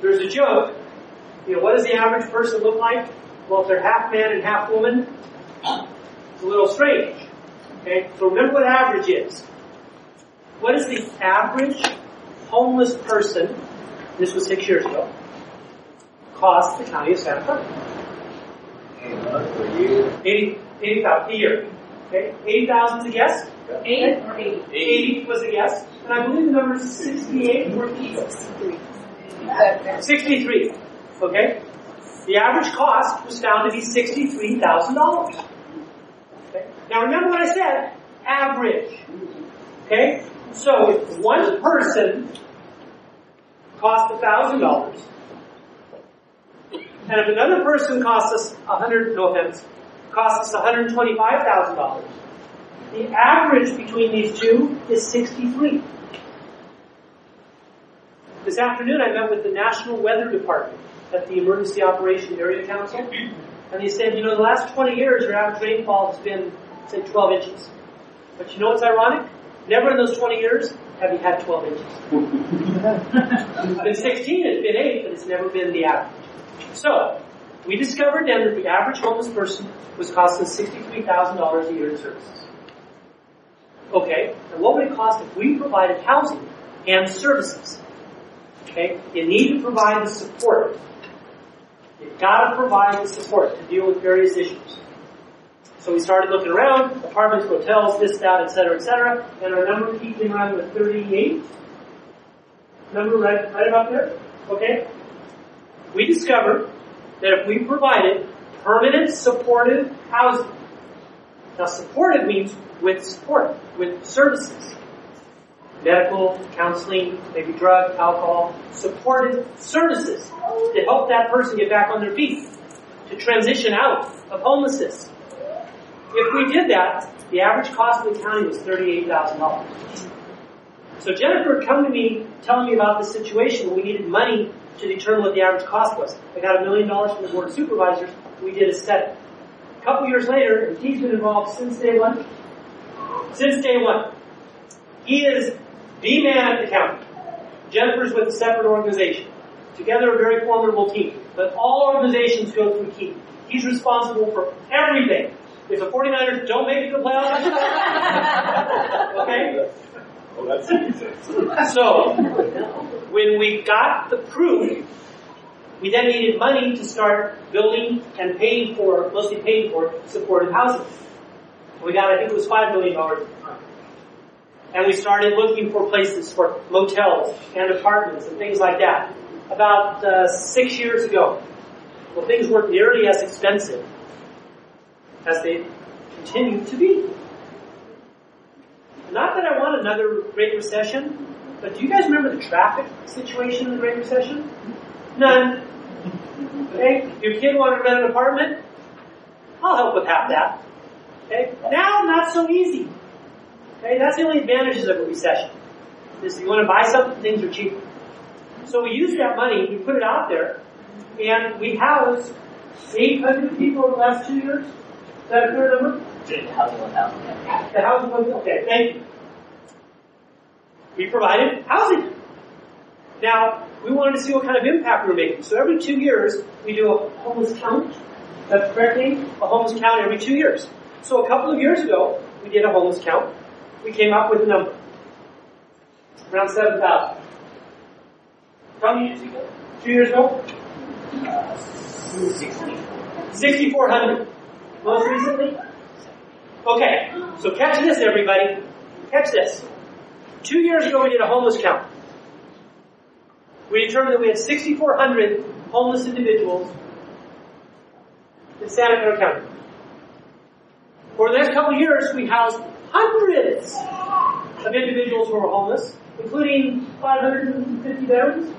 D: there's a joke, what does the average person look like? Well, if they're half man and half woman, it's a little strange. Okay? So remember what average is. What is the average homeless person, this was 6 years ago, cost the county of Santa Clara? $80,000 a year. Okay? $80,000 is a guess?
B: 8 or 80?
D: 80 was a yes, and I believe the number is 68 or 63. Okay? The average cost was found to be $63,000. Okay? Now remember what I said, average. Okay? So if one person cost $1,000, and if another person costs us costs us $125,000, the average between these two is 63. This afternoon I met with the National Weather Department at the Emergency Operations Area Council, and they said, the last 20 years your average rainfall has been, say, 12 inches. But you know what's ironic? Never in those 20 years have you had 12 inches. It's been 16, it's been 8, but it's never been the average. So, we discovered then that the average homeless person was costing $63,000 a year in services. Okay, and what would it cost if we provided housing and services? Okay, you need to provide the support. You've got to provide the support to deal with various issues. So we started looking around, apartments, hotels, this, that, etc., and our number peaked in around with 38. Number right about there? Okay? We discovered that if we provided permanent supportive housing, now supportive means with support, with services, medical, counseling, maybe drug, alcohol, supported services to help that person get back on their feet, to transition out of homelessness. If we did that, the average cost of the county was $38,000. So Jennifer had come to me telling me about this situation where we needed money to determine what the average cost was. I got $1 million from the Board of Supervisors. We did a study. A couple years later, and he's been involved since day one. Since day one. He is the man at the county. Jennifer's with a separate organization. Together a very formidable team. But all organizations go through Keith. He's responsible for everything. If the 49ers don't make it to the playoffs, okay?
G: Oh, that's easy.
D: So, when we got the proof, we then needed money to start building and mostly paying for supportive housing. We got, I think it was $5 million. And we started looking for places for motels and apartments and things like that. About 6 years ago. Well, things weren't nearly as expensive as they continue to be. Not that I want another Great Recession, but do you guys remember the traffic situation in the Great Recession? None. Okay? Your kid wanted to rent an apartment? I'll help with half that. Okay? Now, not so easy. Okay? That's the only advantages of a recession. Is you want to buy something, things are cheaper. So we used that money, we put it out there, and we housed 800 people in the last 2 years. Is that a clear number?
H: The housing 1,000.
D: The housing 1,000. Okay, thank you. We provided housing. Now, we wanted to see what kind of impact we were making. So every 2 years, we do a homeless count. That's correct, Nate? A homeless count every 2 years. So a couple of years ago, we did a homeless count. We came up with a number. Around 7,000. How many years ago? 2 years ago? 6,400. Most recently? Okay, so catch this, everybody. Catch this. 2 years ago, we did a homeless count. We determined that we had 6,400 homeless individuals in Santa Clara County. For the next couple of years, we housed hundreds of individuals who were homeless, including 550 veterans.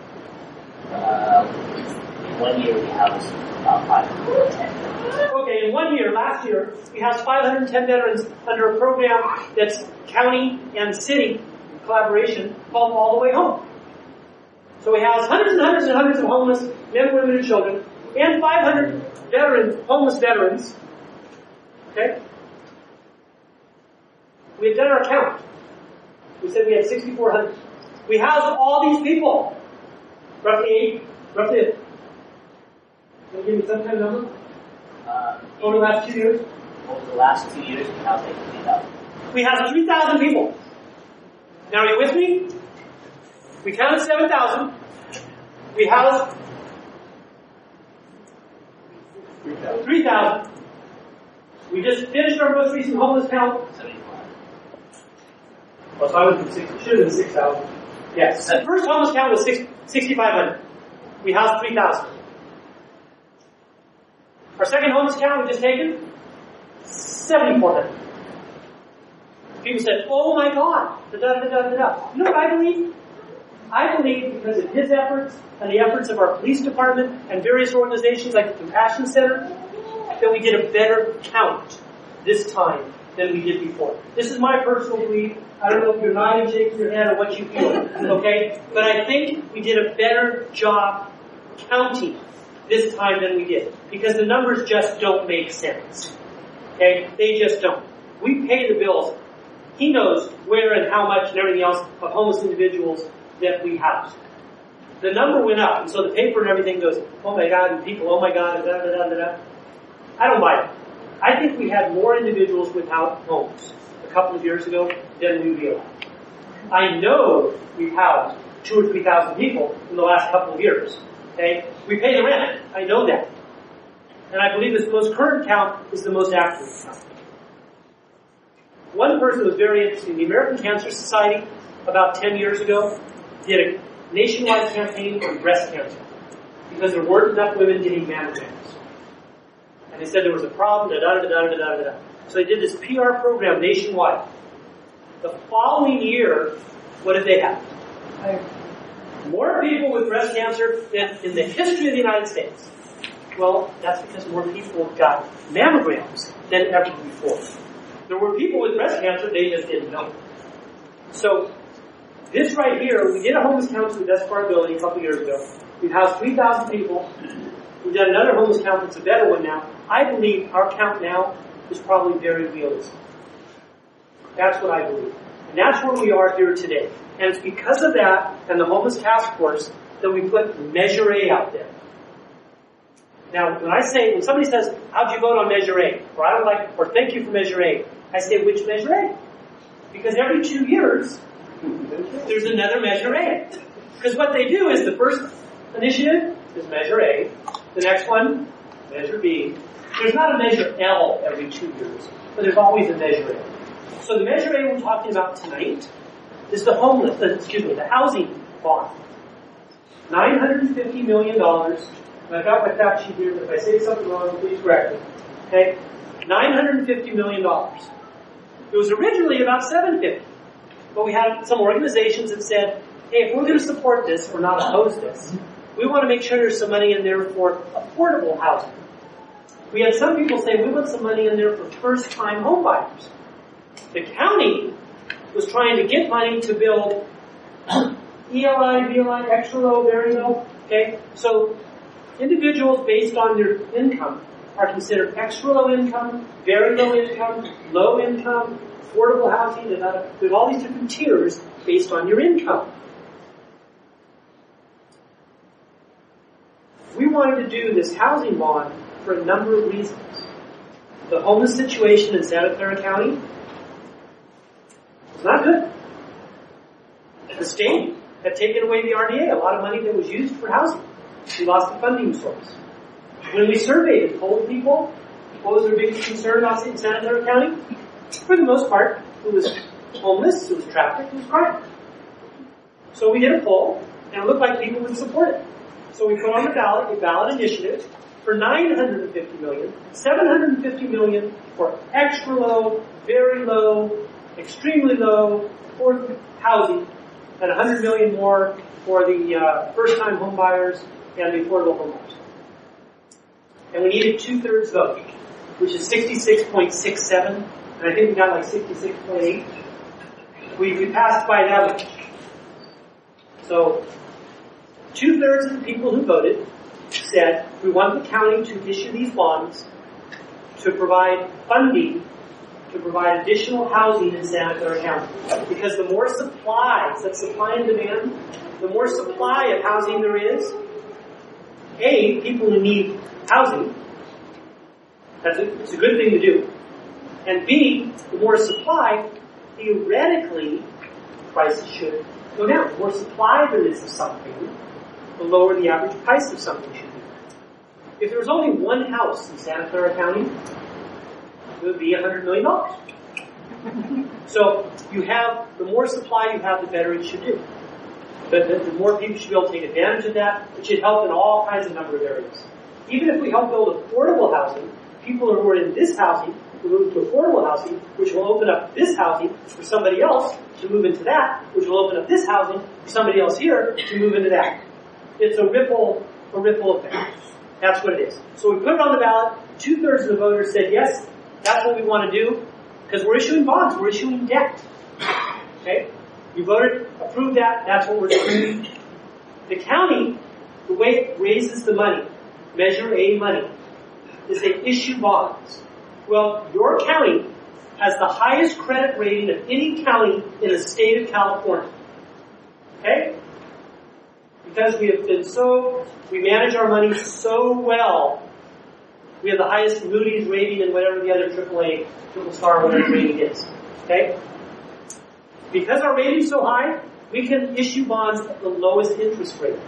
H: In 1 year, we housed about 510.
D: Okay, in 1 year, last year, we housed 510 veterans under a program that's county and city collaboration called All the Way Home. So we housed hundreds and hundreds and hundreds of homeless men, women, and children, and 500 homeless veterans. Okay? We had done our count. We said we had 6,400. We housed all these people. Roughly. Can you give me some kind of number? Over the last 2 years?
H: Over the last 2 years, we housed 3,000.
D: We housed 3,000 people. Now, are you with me? We counted 7,000. We housed 3,000. We just finished our most recent homeless count. Well, so I was should have been 6,000. Yes. The first homeless count was 6,500. We housed 3,000. Our second homeless count we just taken, 7,400. People said, "Oh my God!" You know what I believe? I believe because of his efforts and the efforts of our police department and various organizations like the Compassion Center, that we did a better count this time than we did before. This is my personal belief. I don't know if you're nodding, shaking your head, or what you feel, okay? But I think we did a better job counting this time than we did. Because the numbers just don't make sense. Okay? They just don't. We pay the bills. He knows where and how much and everything else of homeless individuals that we house. The number went up, and so the paper and everything goes, "Oh my God," and people, "Oh my God," and da-da-da-da-da. I don't buy it. I think we had more individuals without homes a couple of years ago than we realized. I know we've housed 2,000 or 3,000 people in the last couple of years. Okay? We pay the rent. I know that. And I believe this most current count is the most accurate count. One person was very interesting. The American Cancer Society, about 10 years ago, did a nationwide campaign on breast cancer because there weren't enough women getting mammograms. And they said there was a problem, da-da-da-da-da-da-da-da. So they did this PR program nationwide. The following year, what did they have? More people with breast cancer than in the history of the United States. Well, that's because more people got mammograms than ever before. There were people with breast cancer, they just didn't know. So, this right here, we did a homeless count to the best of our ability a couple years ago. We've housed 3,000 people. We've done another homeless count that's a better one now. I believe our count now is probably very realistic. That's what I believe. And that's where we are here today. And it's because of that and the homeless task force that we put Measure A out there. Now, when somebody says, "How'd you vote on Measure A?" or "I don't like," or "Thank you for Measure A," I say, "Which Measure A?" Because every 2 years, there's another Measure A. Because what they do is the first initiative is Measure A. The next one, Measure B. There's not a Measure L every 2 years, but there's always a Measure A. So the Measure A we're talking about tonight is the housing bond. $950 million. And I've got my fact sheet here, but if I say something wrong, please correct me. Okay? $950 million. It was originally about $750. But we had some organizations that said, "Hey, if we're going to support this or not oppose this, we want to make sure there's some money in there for affordable housing." We had some people say, "We want some money in there for first-time home buyers." The county was trying to get money to build ELI, VLI, extra low, very low. Okay? So, individuals based on their income are considered extra low income, very low income, affordable housing, and there's all these different tiers based on your income. We wanted to do this housing bond for a number of reasons. The homeless situation in Santa Clara County is not good. The state had taken away the RDA, a lot of money that was used for housing. We lost the funding source. When we surveyed and told people what was their biggest concern about in Santa Clara County, for the most part, it was homeless, it was traffic, it was crime. So we did a poll, and it looked like people would support it. So we put on the ballot a ballot initiative for $950 million, $750 million for extra low, very low, extremely low, affordable housing, and $100 million more for the first-time home buyers and the affordable home buyers. And we needed 2/3 vote, which is 66.67, and I think we got like 66.8. We passed by that much. So, 2/3 of the people who voted said, we want the county to issue these bonds to provide funding to provide additional housing in Santa Clara County. Because the more supply, so that's supply and demand, the more supply of housing there is, A, people who need housing, it's a good thing to do. And B, the more supply, theoretically, prices should go down. The more supply there is of something, the lower the average price of something should be. If there was only one house in Santa Clara County, it would be $100 million. So you have, the more supply you have, the better it should do. The more people should be able to take advantage of that. It should help in all kinds of number of areas. Even if we help build affordable housing, people who are in this housing will move to affordable housing, which will open up this housing for somebody else to move into that, which will open up this housing for somebody else here to move into that. It's a ripple effect. That's what it is. So we put it on the ballot. 2/3 of the voters said yes, that's what we want to do, because we're issuing bonds, we're issuing debt. Okay? You voted, approved that, that's what we're doing. The county, the way it raises the money, Measure A money, is they issue bonds. Well, your county has the highest credit rating of any county in the state of California. Okay? Because we manage our money so well, we have the highest Moody's rating and whatever the other AAA, triple star, whatever rating is. Okay? Because our rating is so high, we can issue bonds at the lowest interest rate.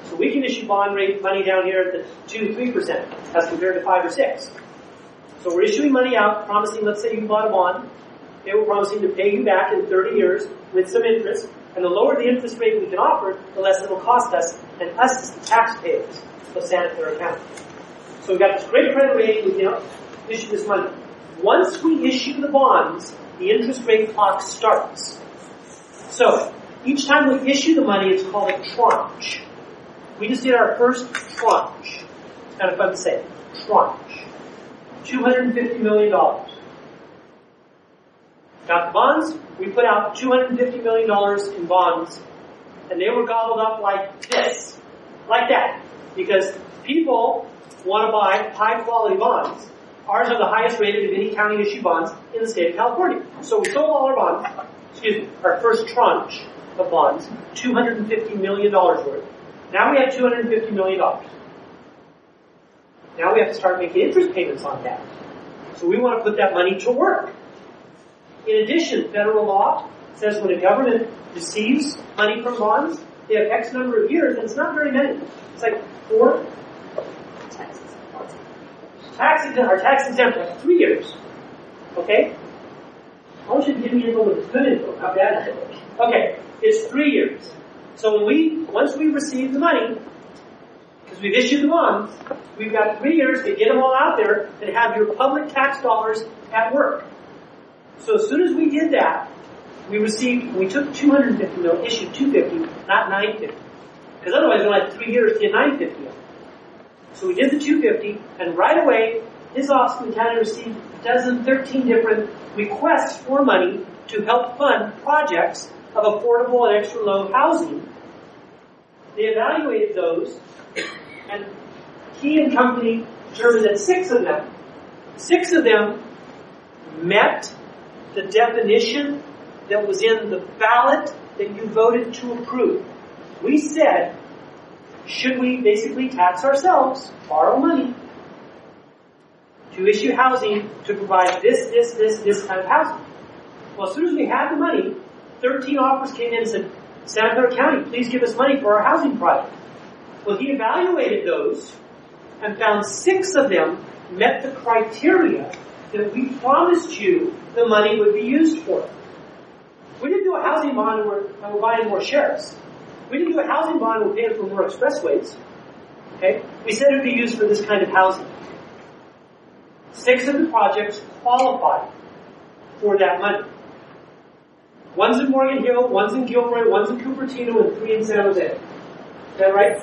D: So we can issue bond rate money down here at the 2-3% as compared to 5 or 6. So we're issuing money out, promising, let's say you bought a bond, they were promising to pay you back in 30 years with some interest, and the lower the interest rate we can offer, the less it will cost us, and us as the taxpayers of Santa Clara County. So we've got this great credit rating, we can issue this money. Once we issue the bonds, the interest rate clock starts. So, each time we issue the money, it's called a tranche. We just did our first tranche. It's kind of fun to say. Tranche. $250 million. Got the bonds, we put out $250 million in bonds, and they were gobbled up like this. Like that. Because people want to buy high-quality bonds. Ours are the highest rated of any county issued bonds in the state of California. So we sold all our bonds, our first tranche of bonds, $250 million worth. Now we have $250 million. Now we have to start making interest payments on that. So we want to put that money to work. In addition, federal law says when a government receives money from bonds, they have X number of years, and it's not very many. It's like 4. Our tax exempt is 3 years. Okay? I want you to give me info with good info, not bad info. Okay, it's 3 years. So once we receive the money, because we've issued the bonds, we've got 3 years to get them all out there and have your public tax dollars at work. So as soon as we did that, we took $250 million, issued $250, not $950. Because otherwise we'll have 3 years to get $950. So we did the $250, and right away, his office in the county received 13 different requests for money to help fund projects of affordable and extra low housing. They evaluated those, and he and company determined that 6 of them met the definition that was in the ballot that you voted to approve. We said, should we basically tax ourselves, borrow money, to issue housing to provide this kind of housing? Well, as soon as we had the money, 13 offers came in and said, Santa Clara County, please give us money for our housing project. Well, he evaluated those and found 6 of them met the criteria that we promised you the money would be used for. We didn't do a housing bond and we're buying more sheriffs. We didn't do a housing bond and we're paying for more expressways. Okay? We said it would be used for this kind of housing. 6 of the projects qualified for that money. One's in Morgan Hill, one's in Gilroy, one's in Cupertino, and 3 in San Jose. Is that right?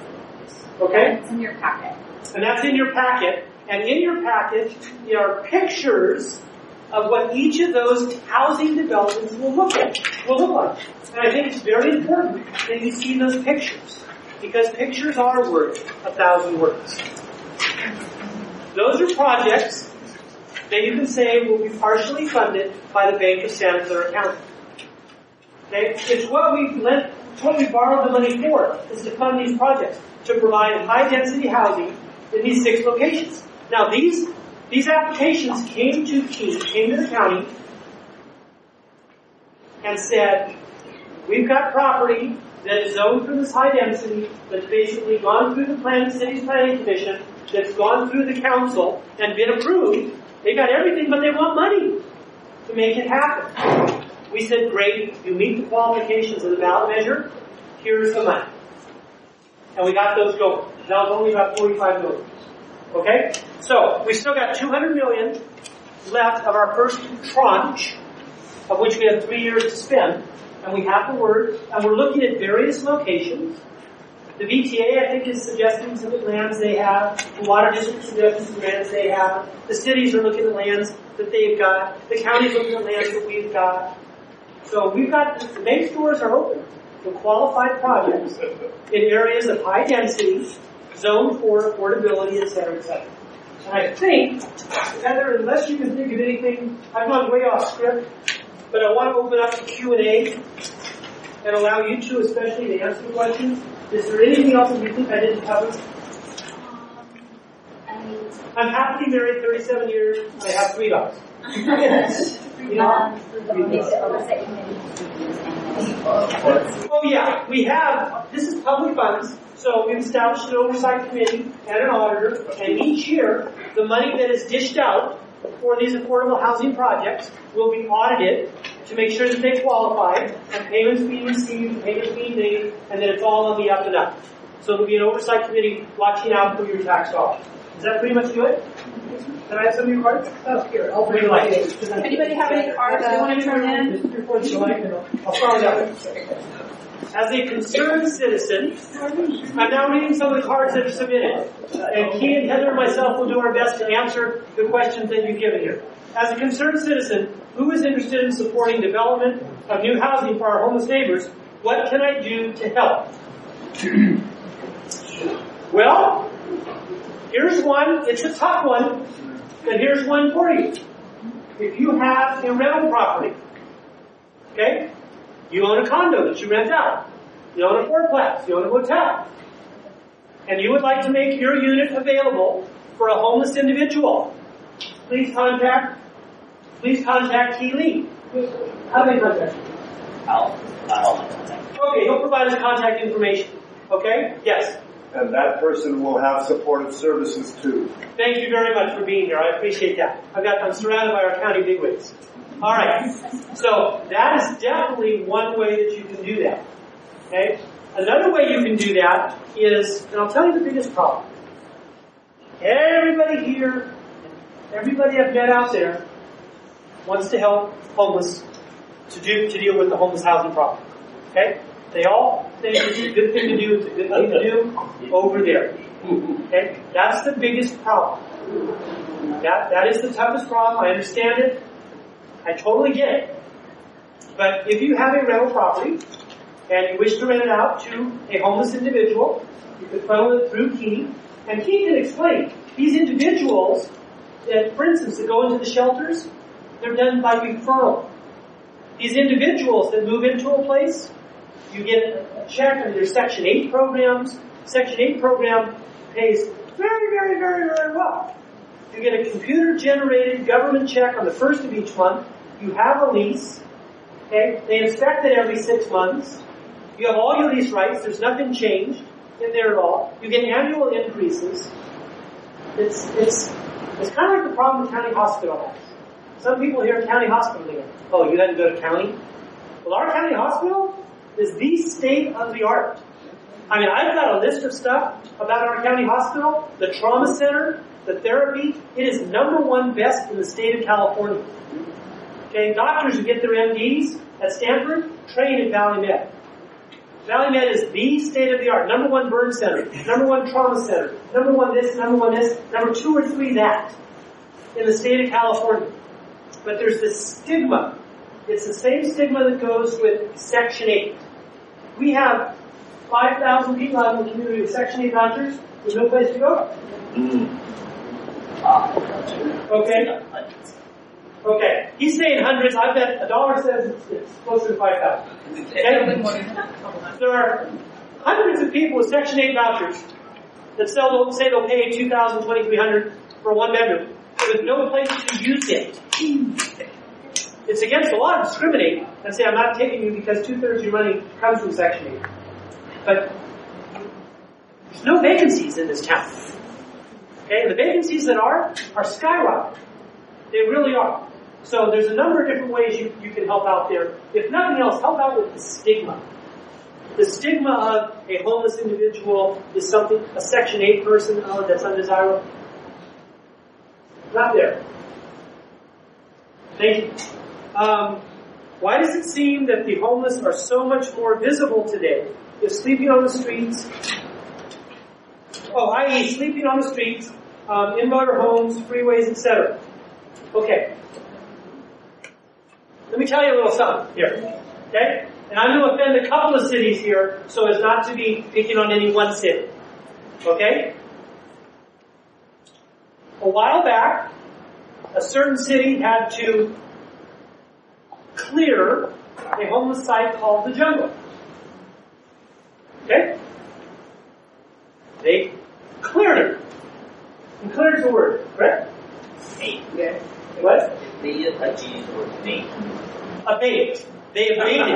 D: Okay?
F: It's in your packet.
D: And that's in your packet. And in your packet, there are pictures of what each of those housing developments will look like. And I think it's very important that you see those pictures, because pictures are worth 1,000 words. Those are projects that you can say will be partially funded by the Bank of Santa Clara County. Okay? It's what we borrowed the money for, is to fund these projects, to provide high-density housing in these 6 locations. Now, these applications came to the county and said, we've got property that is zoned for this high density, that's basically gone through the city's planning commission, that's gone through the council and been approved. They got everything, but they want money. to make it happen. We said, great, you meet the qualifications of the ballot measure, here's the money. And we got those going. That was only about 45 million. Okay? So, we still got 200 million left of our first tranche, of which we have 3 years to spend. And we have the word, and we're looking at various locations. The VTA, I think, is suggesting some lands they have. The Water District suggesting some lands they have. The cities are looking at lands that they've got. The county's looking at lands that we've got. So we've got, the bank doors are open for qualified projects in areas of high density, zone for affordability, et cetera, et cetera. And I think, Heather, unless you can think of anything, I've gone way off script, but I want to open up to Q&A and allow you two especially to answer the questions. Is there anything else that you think I didn't cover? I'm happily married 37 years. I have 3 dogs. You know? Oh yeah, we have, this is public funds, so we've established an oversight committee and an auditor, and each year, the money that is dished out for these affordable housing projects will be audited to make sure that they qualify, and payments being received, payments being made, and that it's all on the up and up. So there'll be an oversight committee watching out for your tax dollars. Does that pretty much do it? Can I have some of your cards? Oh, here, I'll bring it like it.
B: Anybody have any cards they want to turn in?
D: I'll start out. As a concerned citizen, I'm now reading some of the cards that are submitted. And Key and Heather and myself will do our best to answer the questions that you've given here. As a concerned citizen, who is interested in supporting development of new housing for our homeless neighbors, what can I do to help? Well, here's one. It's a tough one, but here's one for you. If you have a rental property, okay, you own a condo that you rent out, you own a fourplex, you own a hotel, and you would like to make your unit available for a homeless individual, please contact Key Lee. How do they contact you?
H: I'll contact.
D: Okay, he'll provide us contact information. Okay? Yes.
G: And that person will have supportive services too.
D: Thank you very much for being here. I appreciate that. I'm surrounded by our county bigwigs. All right. So that is definitely one way that you can do that. Okay? Another way you can do that is, and I'll tell you the biggest problem. Everybody here, everybody I've met out there wants to help homeless to deal with the homeless housing problem. Okay? They all think it's a good thing to do, it's a good thing to do over there. Okay? That's the biggest problem. That is the toughest problem. I understand it. I totally get it. But if you have a rental property and you wish to rent it out to a homeless individual, you could funnel it through Key. And Key can explain. These individuals that, for instance, that go into the shelters, they're done by referral. These individuals that move into a place, you get a check under their Section 8 programs. Section 8 program pays very, very, very, very well. You get a computer-generated government check on the first of each month. You have a lease. Okay? They inspect it every 6 months. You have all your lease rights. There's nothing changed in there at all. You get annual increases. It's kind of like the problem the county hospital has. Some people hear county hospital and go, oh, you had to go to county? Well, our county hospital is the state of the art. I mean, I've got a list of stuff about our county hospital, the trauma center, the therapy. It is #1 best in the state of California. Okay, doctors who get their MDs at Stanford train at Valley Med. Valley Med is the state of the art. #1 burn center, #1 trauma center, #1 this, #1 this, #2 or 3 that in the state of California. But there's this stigma. It's the same stigma that goes with Section 8. We have 5,000 people out in the community with Section 8 vouchers with no place to go. Okay. Okay. He's saying hundreds. I bet $1 says it's closer to 5,000. Okay? There are hundreds of people with Section 8 vouchers that say they'll pay $2,000, $2,300 for a 1-bedroom with no place to use it. It's against the law to discriminate and say, I'm not taking you because 2/3 of your money comes from Section 8. But there's no vacancies in this town. Okay, and the vacancies that are skyrocketing. They really are. So there's a number of different ways you can help out there. If nothing else, help out with the stigma. The stigma of a homeless individual is something, a Section 8 person, oh, that's undesirable. Not there. Thank you. Why does it seem that the homeless are so much more visible today if sleeping on the streets, i.e. sleeping on the streets, in motor homes, freeways, etc.? Okay. Let me tell you a little something here. Okay? And I'm going to offend a couple of cities here so as not to be picking on any one city. Okay? A while back, a certain city had to clear a homeless site called the Jungle. Okay? They cleared it. And cleared is the word, correct?
H: Abate.
D: Okay. What?
H: They like to use the word abate.
D: Abate. They abated.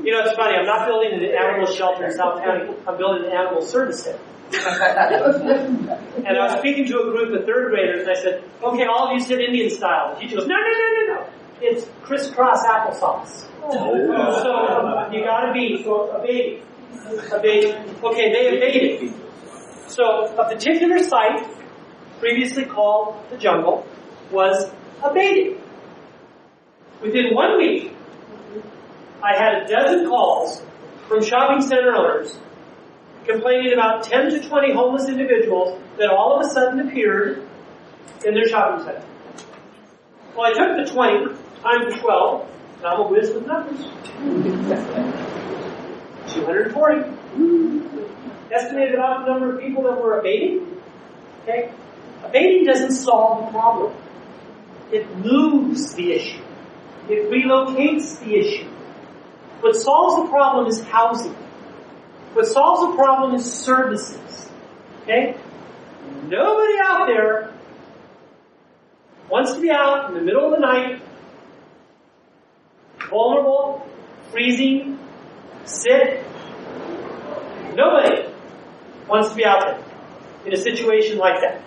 D: You know, it's funny. I'm not building an animal shelter in South County. I'm building an animal service center. And I was speaking to a group of third graders, and I said, "Okay, all of you sit Indian style." And the teacher goes, "No. It's crisscross applesauce." So you got to be abated. Okay, they abated. So a particular site, previously called the Jungle, was abated. Within 1 week, I had a dozen calls from shopping center owners complaining about 10 to 20 homeless individuals that all of a sudden appeared in their shopping center. Well, I took the 20 times the 12, and I'm a whiz with numbers. 240. Estimated about the number of people that were abating. Okay? Abating doesn't solve the problem. It moves the issue. It relocates the issue. What solves the problem is housing. What solves the problem is services. Okay? Nobody out there wants to be out in the middle of the night, vulnerable, freezing, sick. Nobody wants to be out there in a situation like that.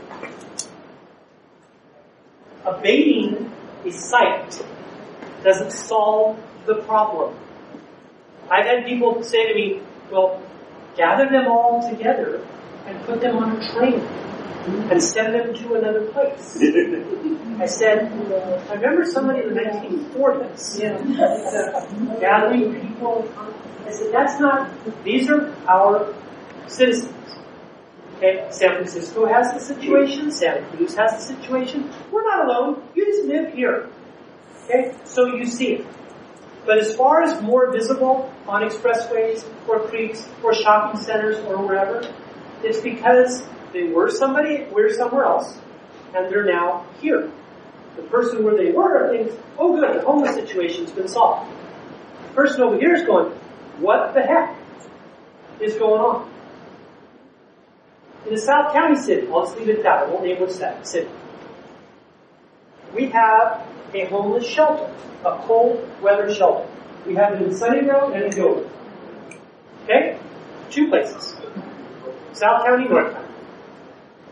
D: Abating a site doesn't solve the problem. I've had people say to me, well, gather them all together and put them on a train and send them to another place. I said, I remember somebody in the 1940s gathering people. I said, that's not, these are our citizens. Okay, San Francisco has the situation, Santa Cruz has the situation. We're not alone. You just live here. Okay, so you see it. But as far as more visible on expressways or creeks or shopping centers or wherever, it's because they were somewhere else, and they're now here. The person where they were thinks, oh good, the homeless situation's been solved. The person over here is going, what the heck is going on? In a South County city, I'll just leave it at that, I won't name which city. We have a homeless shelter, a cold weather shelter. We have it in Sunnyvale and in Gilbert. Okay? 2 places. South County, North County.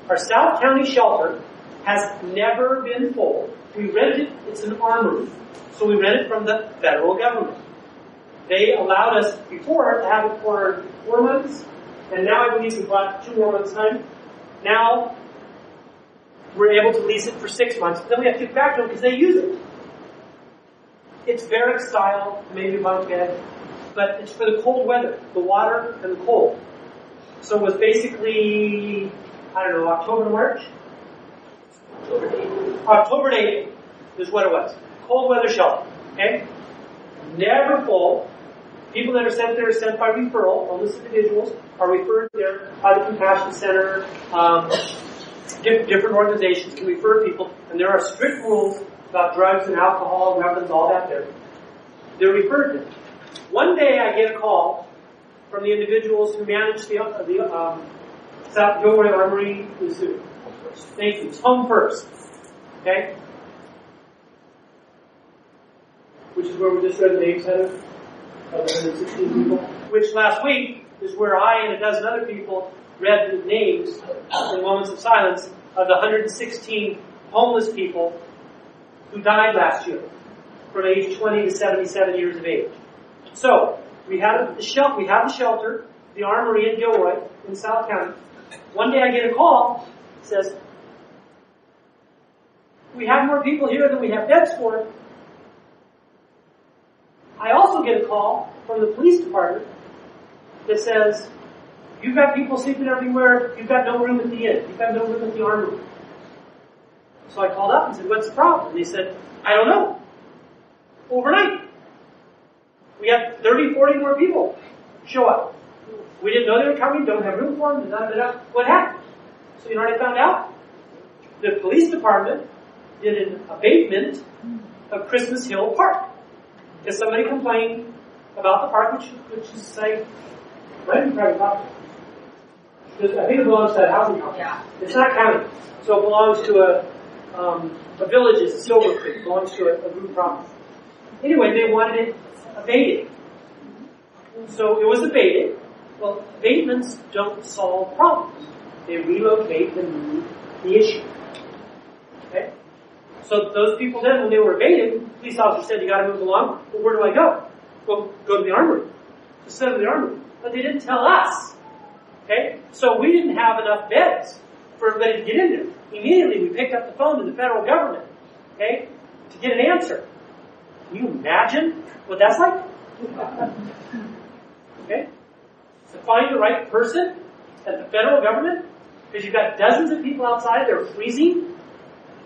D: Our South County shelter has never been full. We rent it, it's an armory. So we rent it from the federal government. They allowed us before to have it for 4 months, and now I believe we bought 2 more months' time. Now we're able to lease it for 6 months, then we have to give it back to them because they use it. It's barrack style, maybe bunk bed, but it's for the cold weather, the water and the cold. So it was basically, October to March? October to April is what it was. Cold weather shelter, okay? Never full. People that are sent there are sent by referral. Homeless individuals are referred there by the Compassion Center. Different organizations can refer people, and there are strict rules about drugs and alcohol, weapons, all that there. They're referred to. One day I get a call from the individuals who manage the South Gilroy Armory Institute. Thank you. It's Home First. Okay? Which is where we just read the names of 116 people. Which last week is where I and a dozen other people read the names in moments of silence of the 116 homeless people who died last year from age 20 to 77 years of age. So, we have the shelter, the Armory in Gilroy in South County. One day I get a call that says, we have more people here than we have beds for. I also get a call from the police department that says, you've got people sleeping everywhere, you've got no room at the inn, you've got no room at the Armory. So I called up and said, what's the problem? And they said, I don't know. Overnight, we had 30, 40 more people show up. We didn't know they were coming, don't have room for them, What happened? So you know what I found out? The police department did an abatement of Christmas Hill Park. Because somebody complained about the park, which is like, not even private property. I think it belongs to that housing complex.
F: Yeah.
D: It's not county. So it belongs to a village, it's Silver Creek, it belongs to a group property. Anyway, they wanted it abated. So it was abated. Well, abatements don't solve problems. They relocate and move the issue. Okay? So those people then, when they were abated, the police officer said, you gotta move along. Well, where do I go? Well, go to the Armory. Instead of the Armory. But they didn't tell us. Okay? So we didn't have enough beds for everybody to get in there. Immediately we picked up the phone to the federal government, okay, to get an answer. Can you imagine what that's like? Okay? To find the right person at the federal government, because you've got dozens of people outside, they're freezing,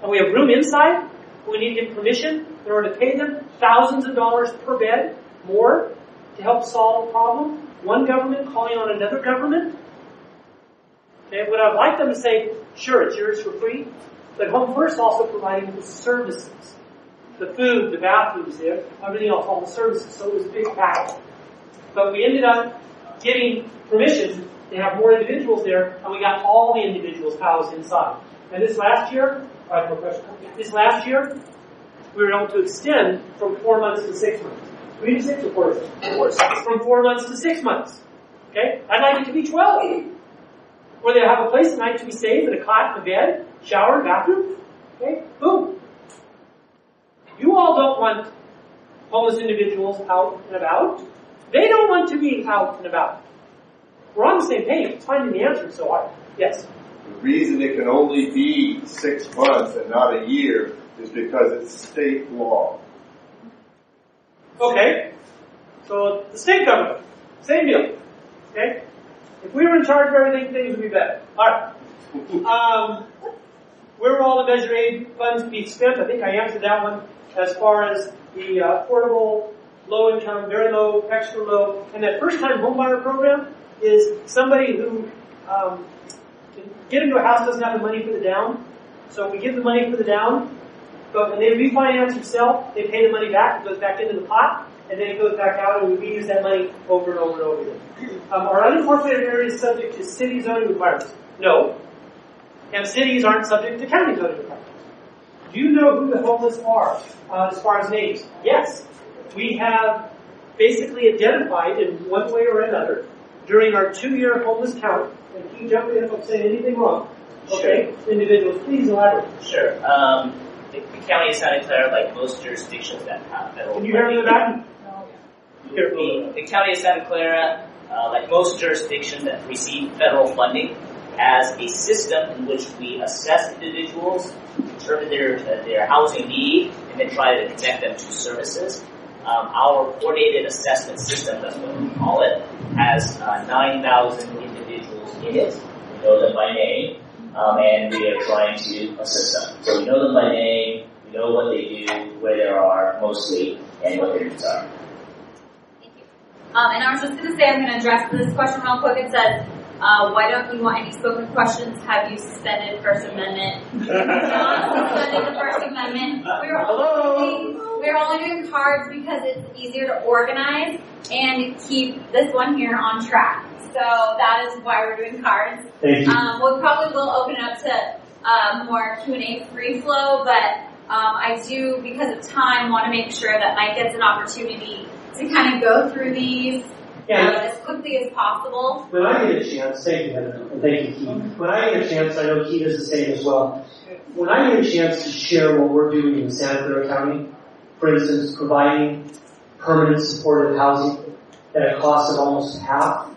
D: and we have room inside, we need to get permission in order to pay them thousands of dollars per bed, more, to help solve the problem. One government calling on another government. Okay, what I'd like them to say, sure, it's yours for free, but Home First also providing the services. The food, the bathrooms there, everything else, all the services, so it was a big package. But we ended up getting permission to have more individuals there, and we got all the individuals housed inside. And this last year, we were able to extend from 4 months to 6 months. 3 to 6 or 4 to 6? From 4 months to 6 months. Okay? I'd like it to be 12. Where they have a place at night to be safe, and a cot, and a bed, shower, and bathroom. Okay? Boom. You all don't want homeless individuals out and about. They don't want to be out and about. We're on the same page. It's finding the answer so hard. Yes?
G: The reason it can only be 6 months and not a year is because it's state law.
D: Okay. So the state government, same deal. Okay? If we were in charge of everything, things would be better. Alright. Where will all the Measure A funds be spent? I think I answered that one as far as the affordable, low income, very low, extra low, and that first time homebuyer program is somebody who can get into a house, doesn't have the money for the down. So we give the money for the down, but when they refinance or sell, they pay the money back, it goes back into the pot, and then it goes back out, and we reuse that money over and over and over again. Are unincorporated areas subject to city zoning requirements? No. And cities aren't subject to county zoning requirements. Do you know who the homeless are as far as names? Yes. We have basically identified in one way or another during our 2-year homeless count, and keep jumping in if I'm saying anything wrong. Okay? Sure. Individuals, please elaborate.
H: Sure. The county of Santa Clara, like most jurisdictions that have federal
D: Can you hear me in the back?
H: The county of Santa Clara, like most jurisdictions that receive federal funding, has a system in which we assess individuals, determine their housing need, and then try to connect them to services. Our coordinated assessment system, that's what we call it, has 9,000 individuals in it. We know them by name, and we are trying to assist them. So we know them by name, we know what they do, where they are mostly, and what their needs are.
F: And I was just going to say, I'm going to address this question real quick. It says, why don't you want any spoken questions? Have you suspended First Amendment? Not suspending the First Amendment. We're only doing cards because it's easier to organize and keep this one here on track. So that is why we're doing cards.
C: Thank you.
F: We probably will open it up to more Q&A free flow, but I do, because of time, want to make sure that Mike gets an opportunity to kind of go through these as quickly as possible.
C: When I get a chance, thank you, Heather, and thank you, Keith. When I get a chance, I know Keith is the same as well. When I get a chance to share what we're doing in Santa Clara County, for instance, providing permanent supportive housing at a cost of almost half,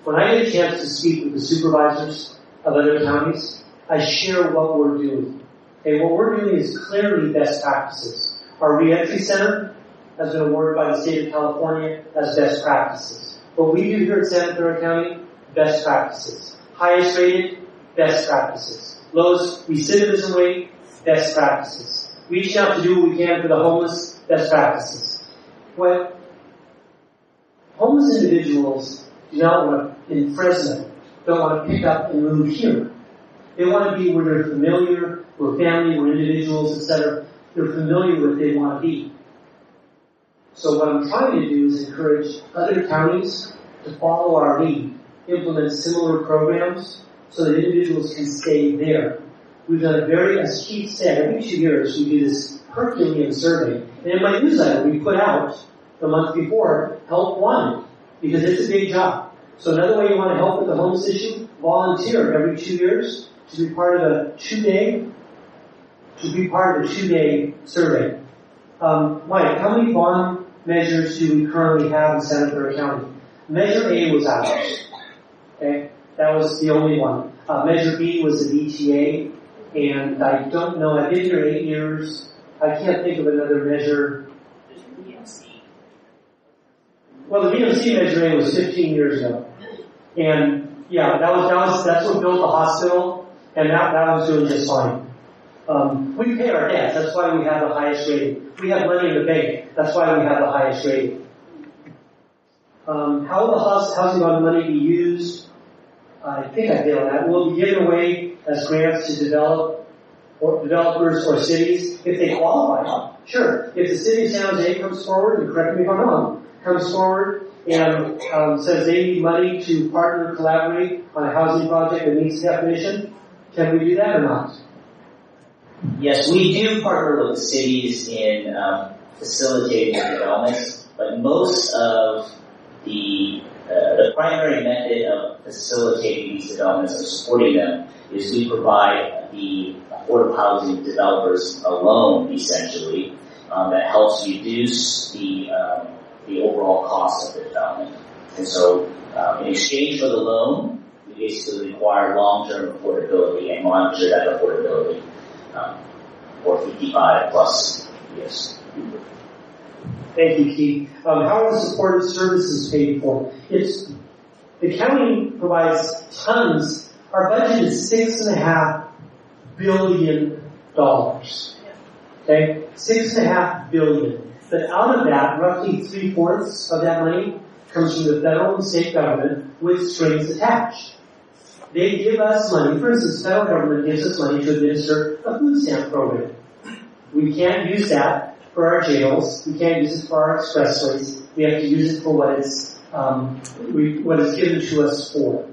C: when I get a chance to speak with the supervisors of other counties, I share what we're doing. Okay, what we're doing is clearly best practices. Our reentry center has been awarded by the state of California as best practices. What we do here at Santa Clara County, best practices. Highest rated, best practices. Lowest recidivism rate, best practices. Reaching out to do what we can for the homeless, best practices. What homeless individuals do not want to, in Fresno, don't want to pick up and move here. They want to be where they're familiar, where family, where individuals, etc., they're familiar with, they want to be. So what I'm trying to do is encourage other counties to follow our lead, implement similar programs so that individuals can stay there. We've done a very, as Keith said, every 2 years we do this Herculean survey. And in my newsletter we put out the month before, help wanted, because it's a big job. So another way you want to help with the homeless issue, volunteer every 2 years to be part of a two-day survey. Mike, how many bond measures do we currently have in Santa Clara County? Measure A was ours. Okay? That was the only one. Measure B was the VTA, and I don't know, I've been here 8 years. I can't think of another measure.
H: There's BMC.
C: Well, the BMC Measure A was 15 years ago. And yeah, that's what built the hospital, and that was doing just fine. We pay our debts, that's why we have the highest rating. We have money in the bank, that's why we have the highest rating. How will the housing bond money be used? I think I hit on that. Will be given away as grants to developers or cities if they qualify. Sure. If the city of San Jose comes forward, and correct me if I'm wrong, comes forward and says they need money to partner, collaborate on a housing project that meets the definition, can we do that or not?
H: Yes, we do partner with the cities in facilitating developments, but most of the primary method of facilitating these developments and supporting them is we provide the affordable housing developers a loan, essentially, that helps reduce the overall cost of the development. And so, in exchange for the loan, we basically require long-term affordability and monitor that affordability for 55 plus years.
C: Thank you, Keith. How are the supportive services paid for? The county provides tons. Our budget is $6.5 billion. Okay? $6.5 billion. But out of that, roughly 3/4 of that money comes from the federal and state government with strings attached. They give us money. For instance, the federal government gives us money to administer a food stamp program. We can't use that for our jails. We can't use it for our expressways. We have to use it for what is given to us for.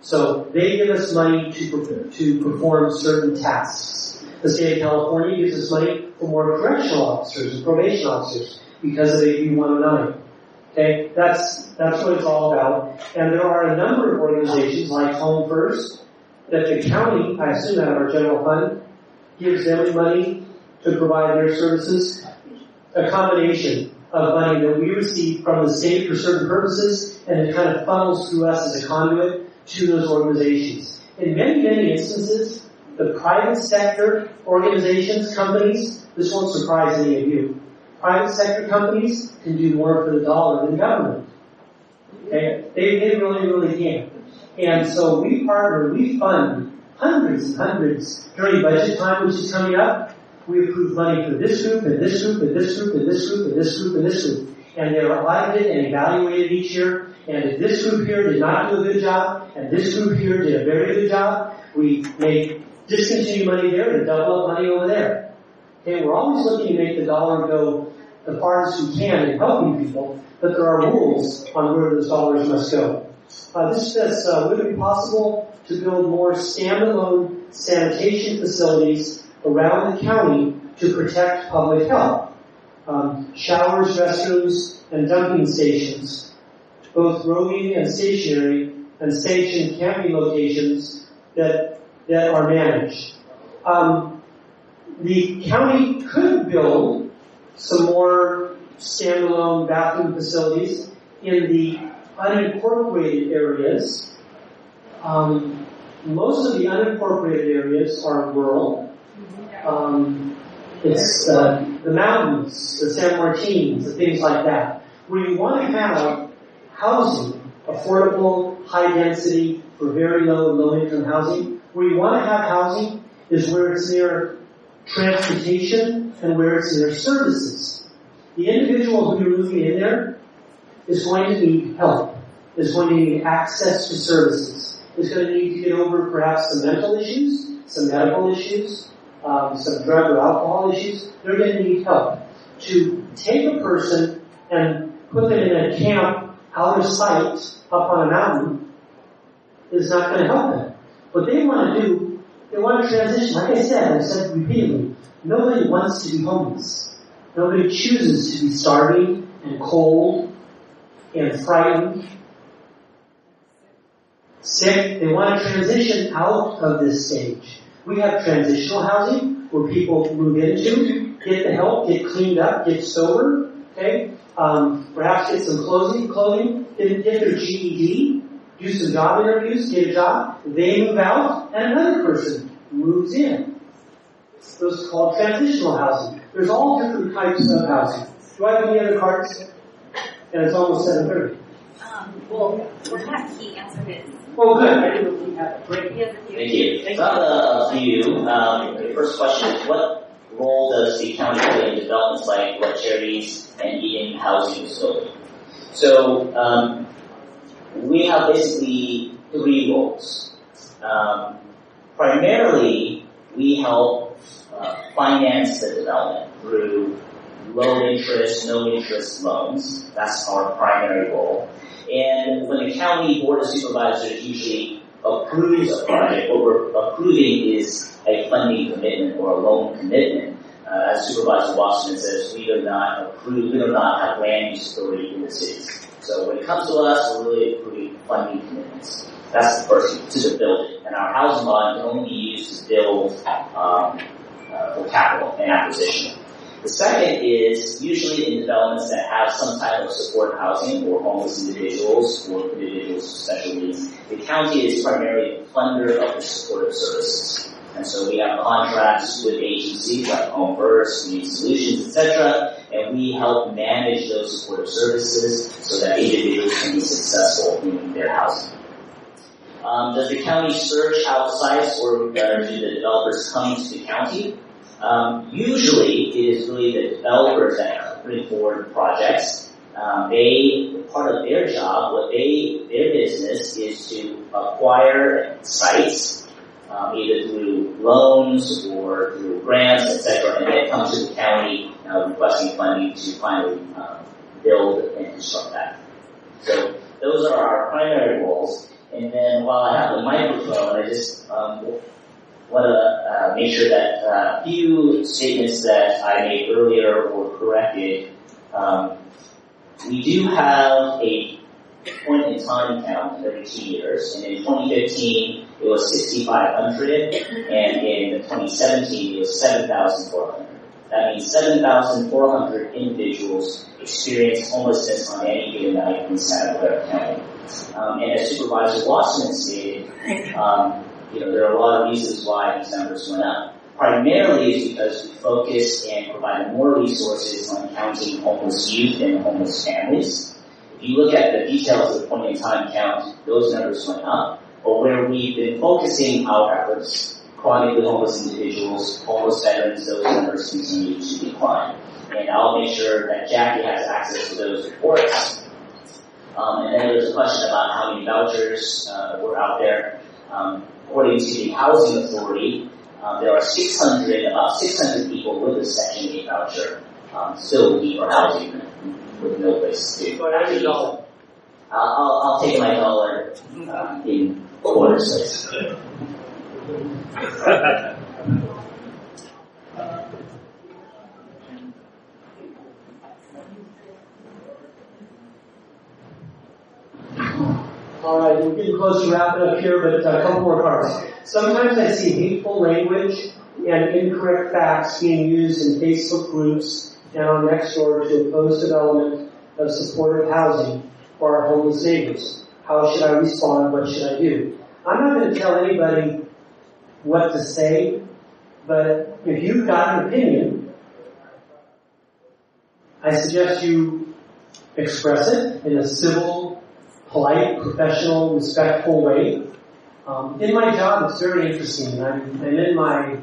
C: So they give us money to perform certain tasks. The state of California gives us money for more correctional officers and probation officers because of AB 109. Okay, that's what it's all about. And there are a number of organizations like Home First that the county, I assume out of our general fund, gives them money to provide their services. A combination of money that we receive from the state for certain purposes, and it kind of funnels through us as a conduit to those organizations. In many, many instances, the private sector organizations, companies, this won't surprise any of you, private sector companies can do more for the dollar than government. Okay? They really, really can. And so we partner, we fund hundreds and hundreds during budget time, which is coming up. We approve money for this group, and this group, and this group, and this group, and this group, and this group. And they're audited and evaluated each year. And if this group here did not do a good job, and this group here did a very good job, we may discontinue money there and double up money over there. Okay, we're always looking to make the dollar go the farthest we can in helping people, but there are rules on where those dollars must go. This says, would it be possible to build more standalone sanitation facilities around the county to protect public health? Showers, restrooms, and dumping stations. both roving and stationary, and sanctioned camping locations that are managed. The county could build some more standalone bathroom facilities in the unincorporated areas. Most of the unincorporated areas are rural. It's the mountains, the San Martins, the things like that, where you want to have housing, affordable, high density, for very low and low income housing. Where you want to have housing is where it's near transportation and where it's near services. The individual who you're moving in there is going to need help, is going to need access to services, is going to need to get over perhaps some mental issues, some medical issues, some drug or alcohol issues. They're going to need help. To take a person and put them in a camp out of sight up on a mountain is not going to help them. What they want to do, they want to transition. Like I said, I've said repeatedly, nobody wants to be homeless. Nobody chooses to be starving and cold and frightened, sick. They want to transition out of this stage. We have transitional housing where people move into, get the help, get cleaned up, get sober, okay? Perhaps get some clothing, get their GED, do some job interviews, get a job. They move out, and another person moves in. Those are called transitional housing. There's all different types of housing. Do I have any other cards? And it's almost 7:30.
F: Well, we're not he answered his.
C: Oh, good. I didn't know we had a break.
H: Thank you. So I have a few. The first question is, what role does the county play in developments like what charities and even housing facilities? So we have basically 3 roles. Primarily, we help finance the development through low interest, no interest loans. That's our primary role. And when the county board of supervisors usually approves a project, what we're approving is a funding commitment or a loan commitment. As Supervisor Wasserman says, we do not have land use authority in the cities. So when it comes to us, we're really approving funding commitments. That's the first thing, to build it. And our housing bond can only be used to build for capital and acquisition. The second is usually in developments that have some type of support housing or homeless individuals or individuals with special needs. The county is primarily the funder of the supportive services. And so we have contracts with agencies like Home First, Community Solutions, etc., and we help manage those supportive services so that individuals can be successful in their housing. Does the county search out sites or do the developers come to the county? Usually, it is really the developers that are putting forward projects. Part of their job, their business is to acquire sites, either through loans or through grants, etc., and then come to the county requesting funding to finally build and construct that. So those are our primary roles. And then while I have the microphone, I just want to make sure that a few statements that I made earlier were corrected. We do have a point-in-time count every 2 years, and in 2015 it was 6,500, and in 2017 it was 7,400. That means 7,400 individuals experience homelessness on any given night in Santa Clara County. And as Supervisor Wasserman stated, there are a lot of reasons why these numbers went up. Primarily is because we focus and provide more resources on counting homeless youth and homeless families. If you look at the details of the point-in-time count, those numbers went up. But where we've been focusing our efforts, chronically homeless individuals, homeless veterans, those numbers continue to decline. And I'll make sure that Jackie has access to those reports. And then there's a question about how many vouchers were out there. According to the Housing Authority, there are about 600 people with a Section 8 voucher still looking for housing with no place to actually go. I'll take my dollar in quarters.
C: to wrap it up here, but a couple more cards. Sometimes I see hateful language and incorrect facts being used in Facebook groups and on Nextdoor to oppose development of supportive housing for our homeless neighbors. How should I respond? What should I do? I'm not going to tell anybody what to say, but if you've got an opinion, I suggest you express it in a civil, polite, professional, respectful way. In my job, it's very interesting. I'm in my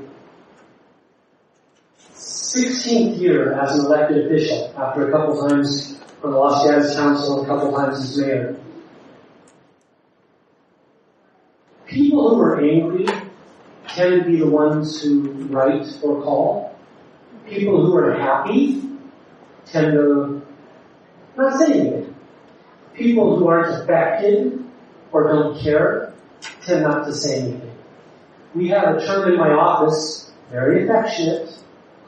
C: 16th year as an elected official, after a couple times on the Los Gatos Council and a couple times as mayor. People who are angry tend to be the ones who write or call. People who are happy tend to not say anything. People who aren't affected or don't care tend not to say anything. We have a term in my office, very affectionate,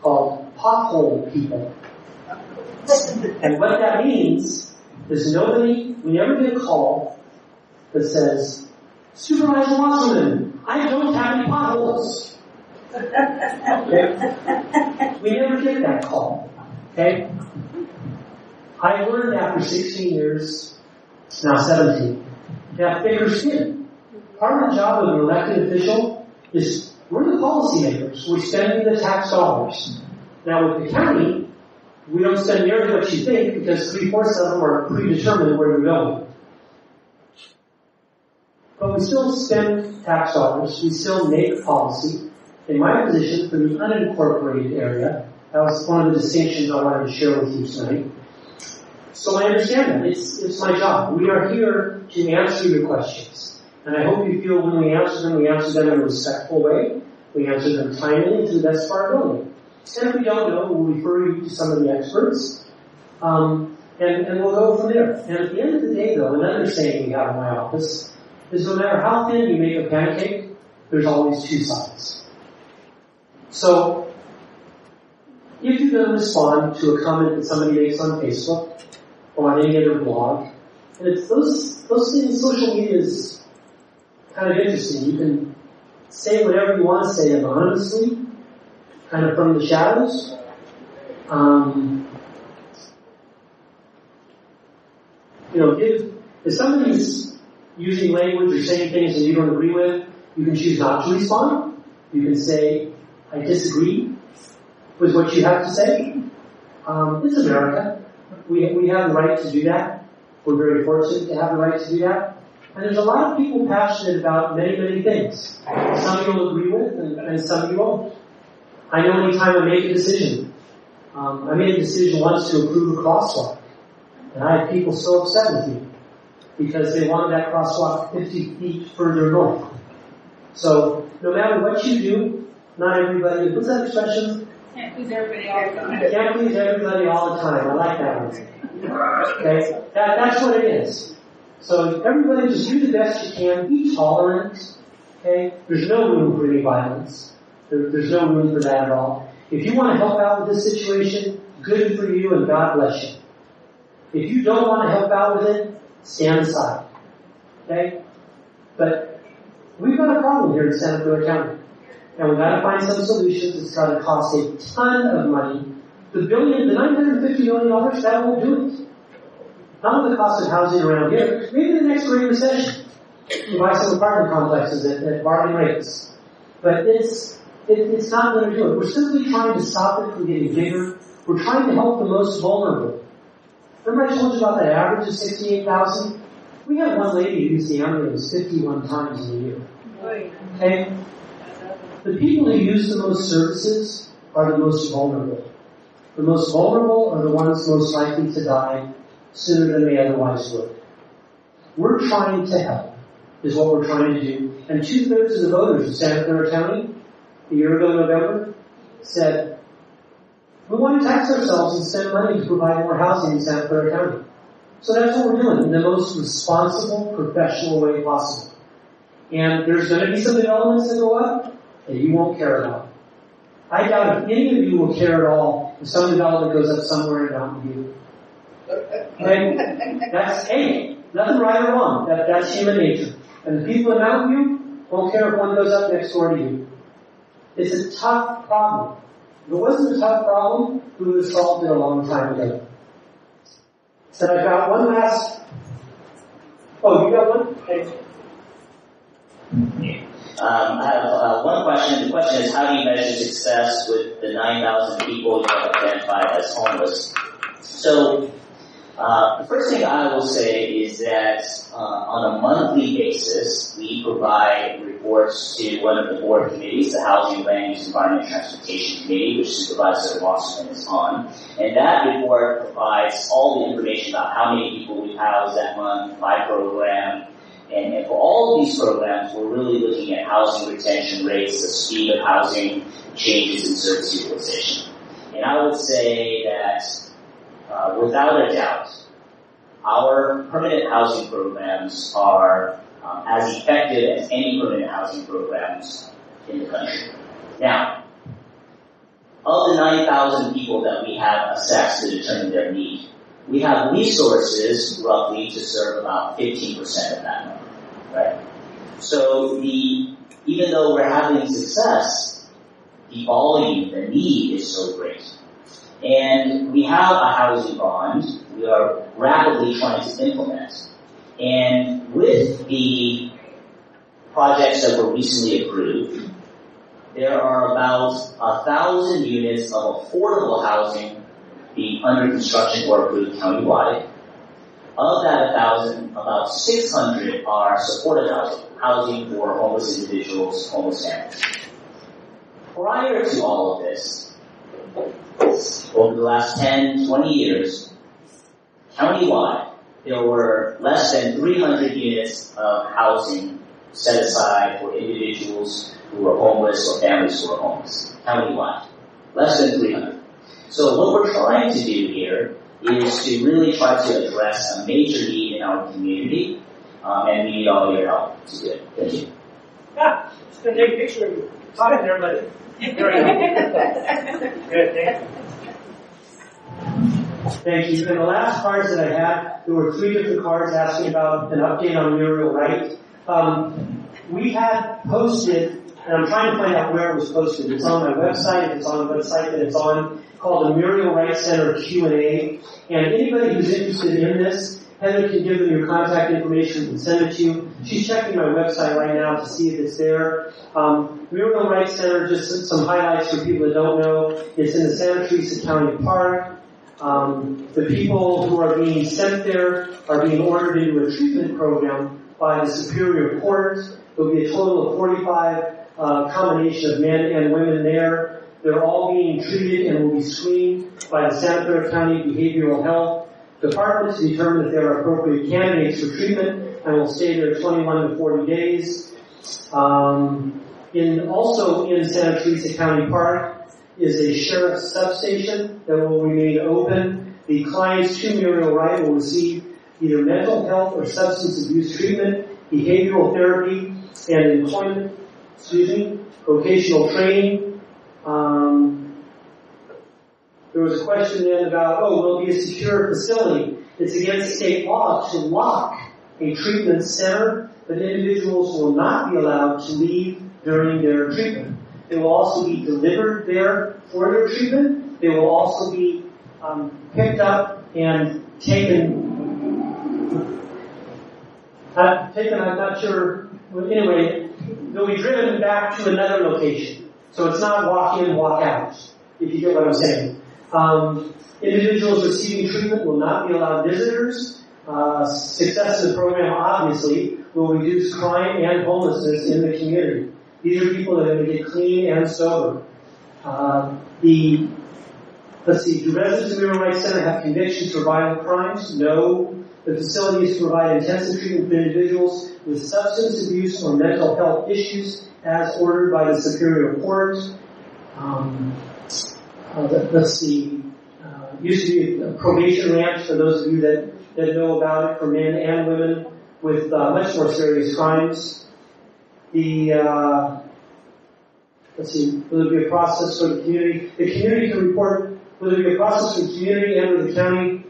C: called pothole people. And what that means is we never get a call that says, Supervisor Wasserman, I don't have any potholes. Okay? We never get that call. Okay? I learned after 16 years, now 17, to have thicker skin. Part of the job of an elected official is we're the policymakers. We're spending the tax dollars. Now with the county, we don't spend nearly what you think because 3/4 of them are predetermined where you're going. But we still spend tax dollars. We still make policy. In my position for the unincorporated area, that was one of the distinctions I wanted to share with you tonight. So I understand that. It's my job. We are here to answer your questions. And I hope you feel when we answer them in a respectful way. We answer them timely to the best of our ability. And if we don't know, we'll refer you to some of the experts. And we'll go from there. And at the end of the day, though, another saying we have in my office is no matter how thin you make a pancake, there's always two sides. So, if you're going to respond to a comment that somebody makes on Facebook or on any other blog, and it's those things, social media is kind of interesting. You can say whatever you want to say anonymously, kind of from the shadows. If somebody's using language or saying things that you don't agree with, you can choose not to respond. You can say, I disagree with what you have to say. It's America. We have the right to do that. We're very fortunate to have the right to do that. And there's a lot of people passionate about many, many things. Some you'll agree with and some you won't. I know anytime I make a decision. I made a decision once to approve a crosswalk. And I had people so upset with me because they wanted that crosswalk 50 feet further north. So, no matter what you do, not everybody, what's that expression?
B: Can't please everybody all the time.
C: Can't please everybody all the time. I like that one. Okay? That's what it is. So, everybody just do the best you can. Be tolerant. Okay? There's no room for any violence. There's no room for that at all. If you want to help out with this situation, good for you and God bless you. If you don't want to help out with it, stand aside. Okay? But we've got a problem here in Santa Clara County. And we've got to find some solutions. It's got to cost a ton of money. The $950 million, that won't do it. Not with the cost of housing around here. Maybe the next Great Recession. You buy some apartment complexes at bargain rates. But it's not going to do it. We're simply trying to stop it from getting bigger. We're trying to help the most vulnerable. Remember I told you about that average of 68,000? We had one lady who used the ambulance 51 times in a year. Okay? The people who use the most services are the most vulnerable. The most vulnerable are the ones most likely to die sooner than they otherwise would. We're trying to help, is what we're trying to do. And 2/3 of the voters in Santa Clara County, a year ago in November, said, we want to tax ourselves and spend money to provide more housing in Santa Clara County. So that's what we're doing in the most responsible, professional way possible. And there's going to be some developments that go up that you won't care about. I doubt if any of you will care at all if some development goes up somewhere in Mountain View. Okay? That's, hey, nothing right or wrong. That's human nature. And the people in Mountain View won't care if one goes up next door to you. It's a tough problem. If it wasn't a tough problem, we would have solved it a long time ago. So I've got one last... Oh, you got one? Thanks.
I: I have one question. The question is, how do you measure success with the 9,000 people you have identified as homeless? So, the first thing I will say is that on a monthly basis, we provide reports to one of the board committees, the Housing, Land Use, Environment, and Transportation Committee, which Supervisor Wasserman is on. And that report provides all the information about how many people we've housed that month by program. And for all of these programs, we're really looking at housing retention rates, the speed of housing changes in service utilization. And I would say that without a doubt, our permanent housing programs are as effective as any permanent housing programs in the country. Now, of the 9,000 people that we have assessed to determine their need, we have resources roughly to serve about 15% of that number, right? So even though we're having success, the volume, the need is so great. And we have a housing bond we are rapidly trying to implement. And with the projects that were recently approved, there are about 1,000 units of affordable housing being under construction or approved countywide. Of that 1,000, about 600 are supportive housing for homeless individuals, homeless families. Prior to all of this, over the last 10, 20 years, countywide, there were less than 300 units of housing set aside for individuals who were homeless or families who were homeless, countywide. Less than 300. So what we're trying to do here is to really try to address a major need in our community, and we need all your help to do it. Thank you.
D: Yeah, just going to take a picture of you. Talking there, buddy. Very good. Good, thank you.
C: Thank you. And the last cards that I had, there were 3 different cards asking about an update on Muriel Wright. We had posted, and I'm trying to find out where it was posted. It's on my website, it's on the website that it's on, called the Muriel Wright Center Q&A. And anybody who's interested in this, Heather can give them your contact information and send it to you. She's checking my website right now to see if it's there. Muriel Wright Center, just some highlights for people that don't know. It's in the Santa Clara County Park. The people who are being sent there are being ordered into a treatment program by the Superior Court. There'll be a total of 45 combination of men and women there. They're all being treated and will be screened by the Santa Clara County Behavioral Health Department to determine if there are appropriate candidates for treatment, and will stay there 21 to 40 days. Also in Santa Clara County Park is a sheriff's substation that will remain open. The clients to Muriel Wright will receive either mental health or substance abuse treatment, behavioral therapy, and vocational training. There was a question then about, will it be a secure facility? It's against state law to lock a treatment center, but individuals will not be allowed to leave during their treatment. They will also be delivered there for their treatment. They will also be picked up and taken, I'm not sure, anyway, they'll be driven back to another location. So it's not walk in, walk out, if you get what I'm saying. Individuals receiving treatment will not be allowed visitors. Success in the program, obviously, will reduce crime and homelessness in the community. These are people that are going to get clean and sober. Do residents of Muriel Wright Center have convictions for violent crimes? No. The facility is to provide intensive treatment for individuals with substance abuse or mental health issues as ordered by the Superior Court. Used to be a probation ranch for those of you that know about it, for men and women with much more serious crimes. Will there be a process for the community? The community can report, will there be a process for the community and for the county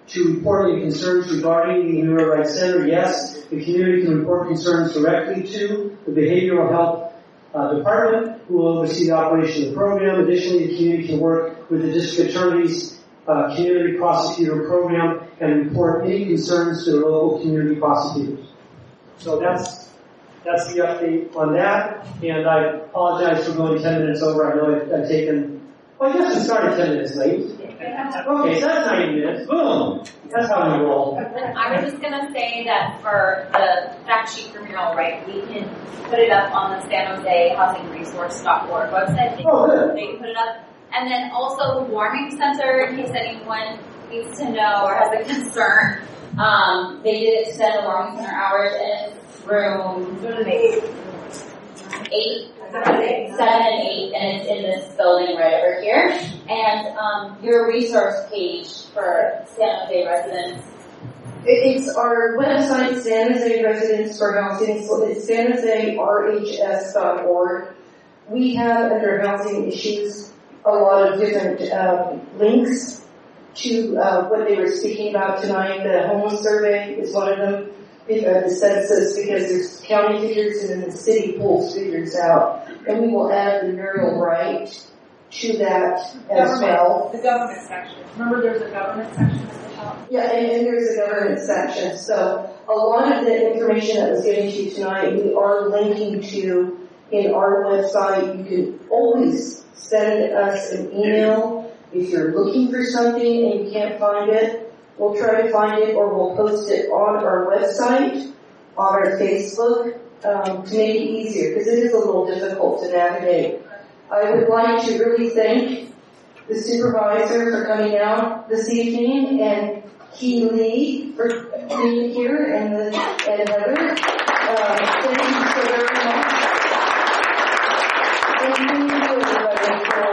C: to report any concerns regarding the Muriel Wright Center? Yes. The community can report concerns directly to the Behavioral Health Department, who will oversee the operation of the program. Additionally, the community can work with the district attorney's community prosecutor program and report any concerns to the local community prosecutors. So that's the update on that. And I apologize for going 10 minutes over. I know I've taken, well, I guess we started 10 minutes late. Okay, so that's 90 minutes. Boom! That's how we roll.
F: I was just going to say that for the fact sheet for mural, right, we can put it up on the San Jose Housing Resource.org website. They can put it up. And then also the warming center, in case anyone needs to know or has a concern, they did extend the warming center hours, and it's room 7 and 8, and it's in this building right over here. And your resource page for San Jose residents.
A: It's our website, San Jose Residents for Housing. So it's SJRHS.org. We have under housing issues a lot of different links to what they were speaking about tonight. The home survey is one of them. The census, because there's county figures and then the city pulls figures out. And we will add the mural right to that as well.
B: The government section. Remember there's a government section at the top?
A: Yeah, and there's a government section. So a lot of the information that was given to you tonight, we are linking to in our website. You can always send us an email if you're looking for something and you can't find it. We'll try to find it, or we'll post it on our website, on our Facebook, to make it easier, because it is a little difficult to navigate. I would like to really thank the supervisor for coming out this evening, and Key Lee for being here, and Heather. Thank you so very much. Thank you everybody for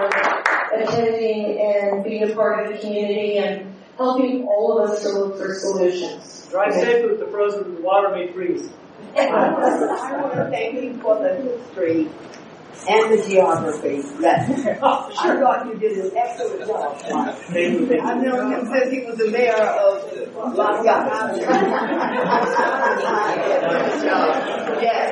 A: attending and being a part of the community and helping all of us to look for solutions.
D: Drive safe with the frozen water may freeze.
E: I want to thank you for the history and the geography. I thought you did an excellent job. I've known him since he was the mayor of La Gata. Yes.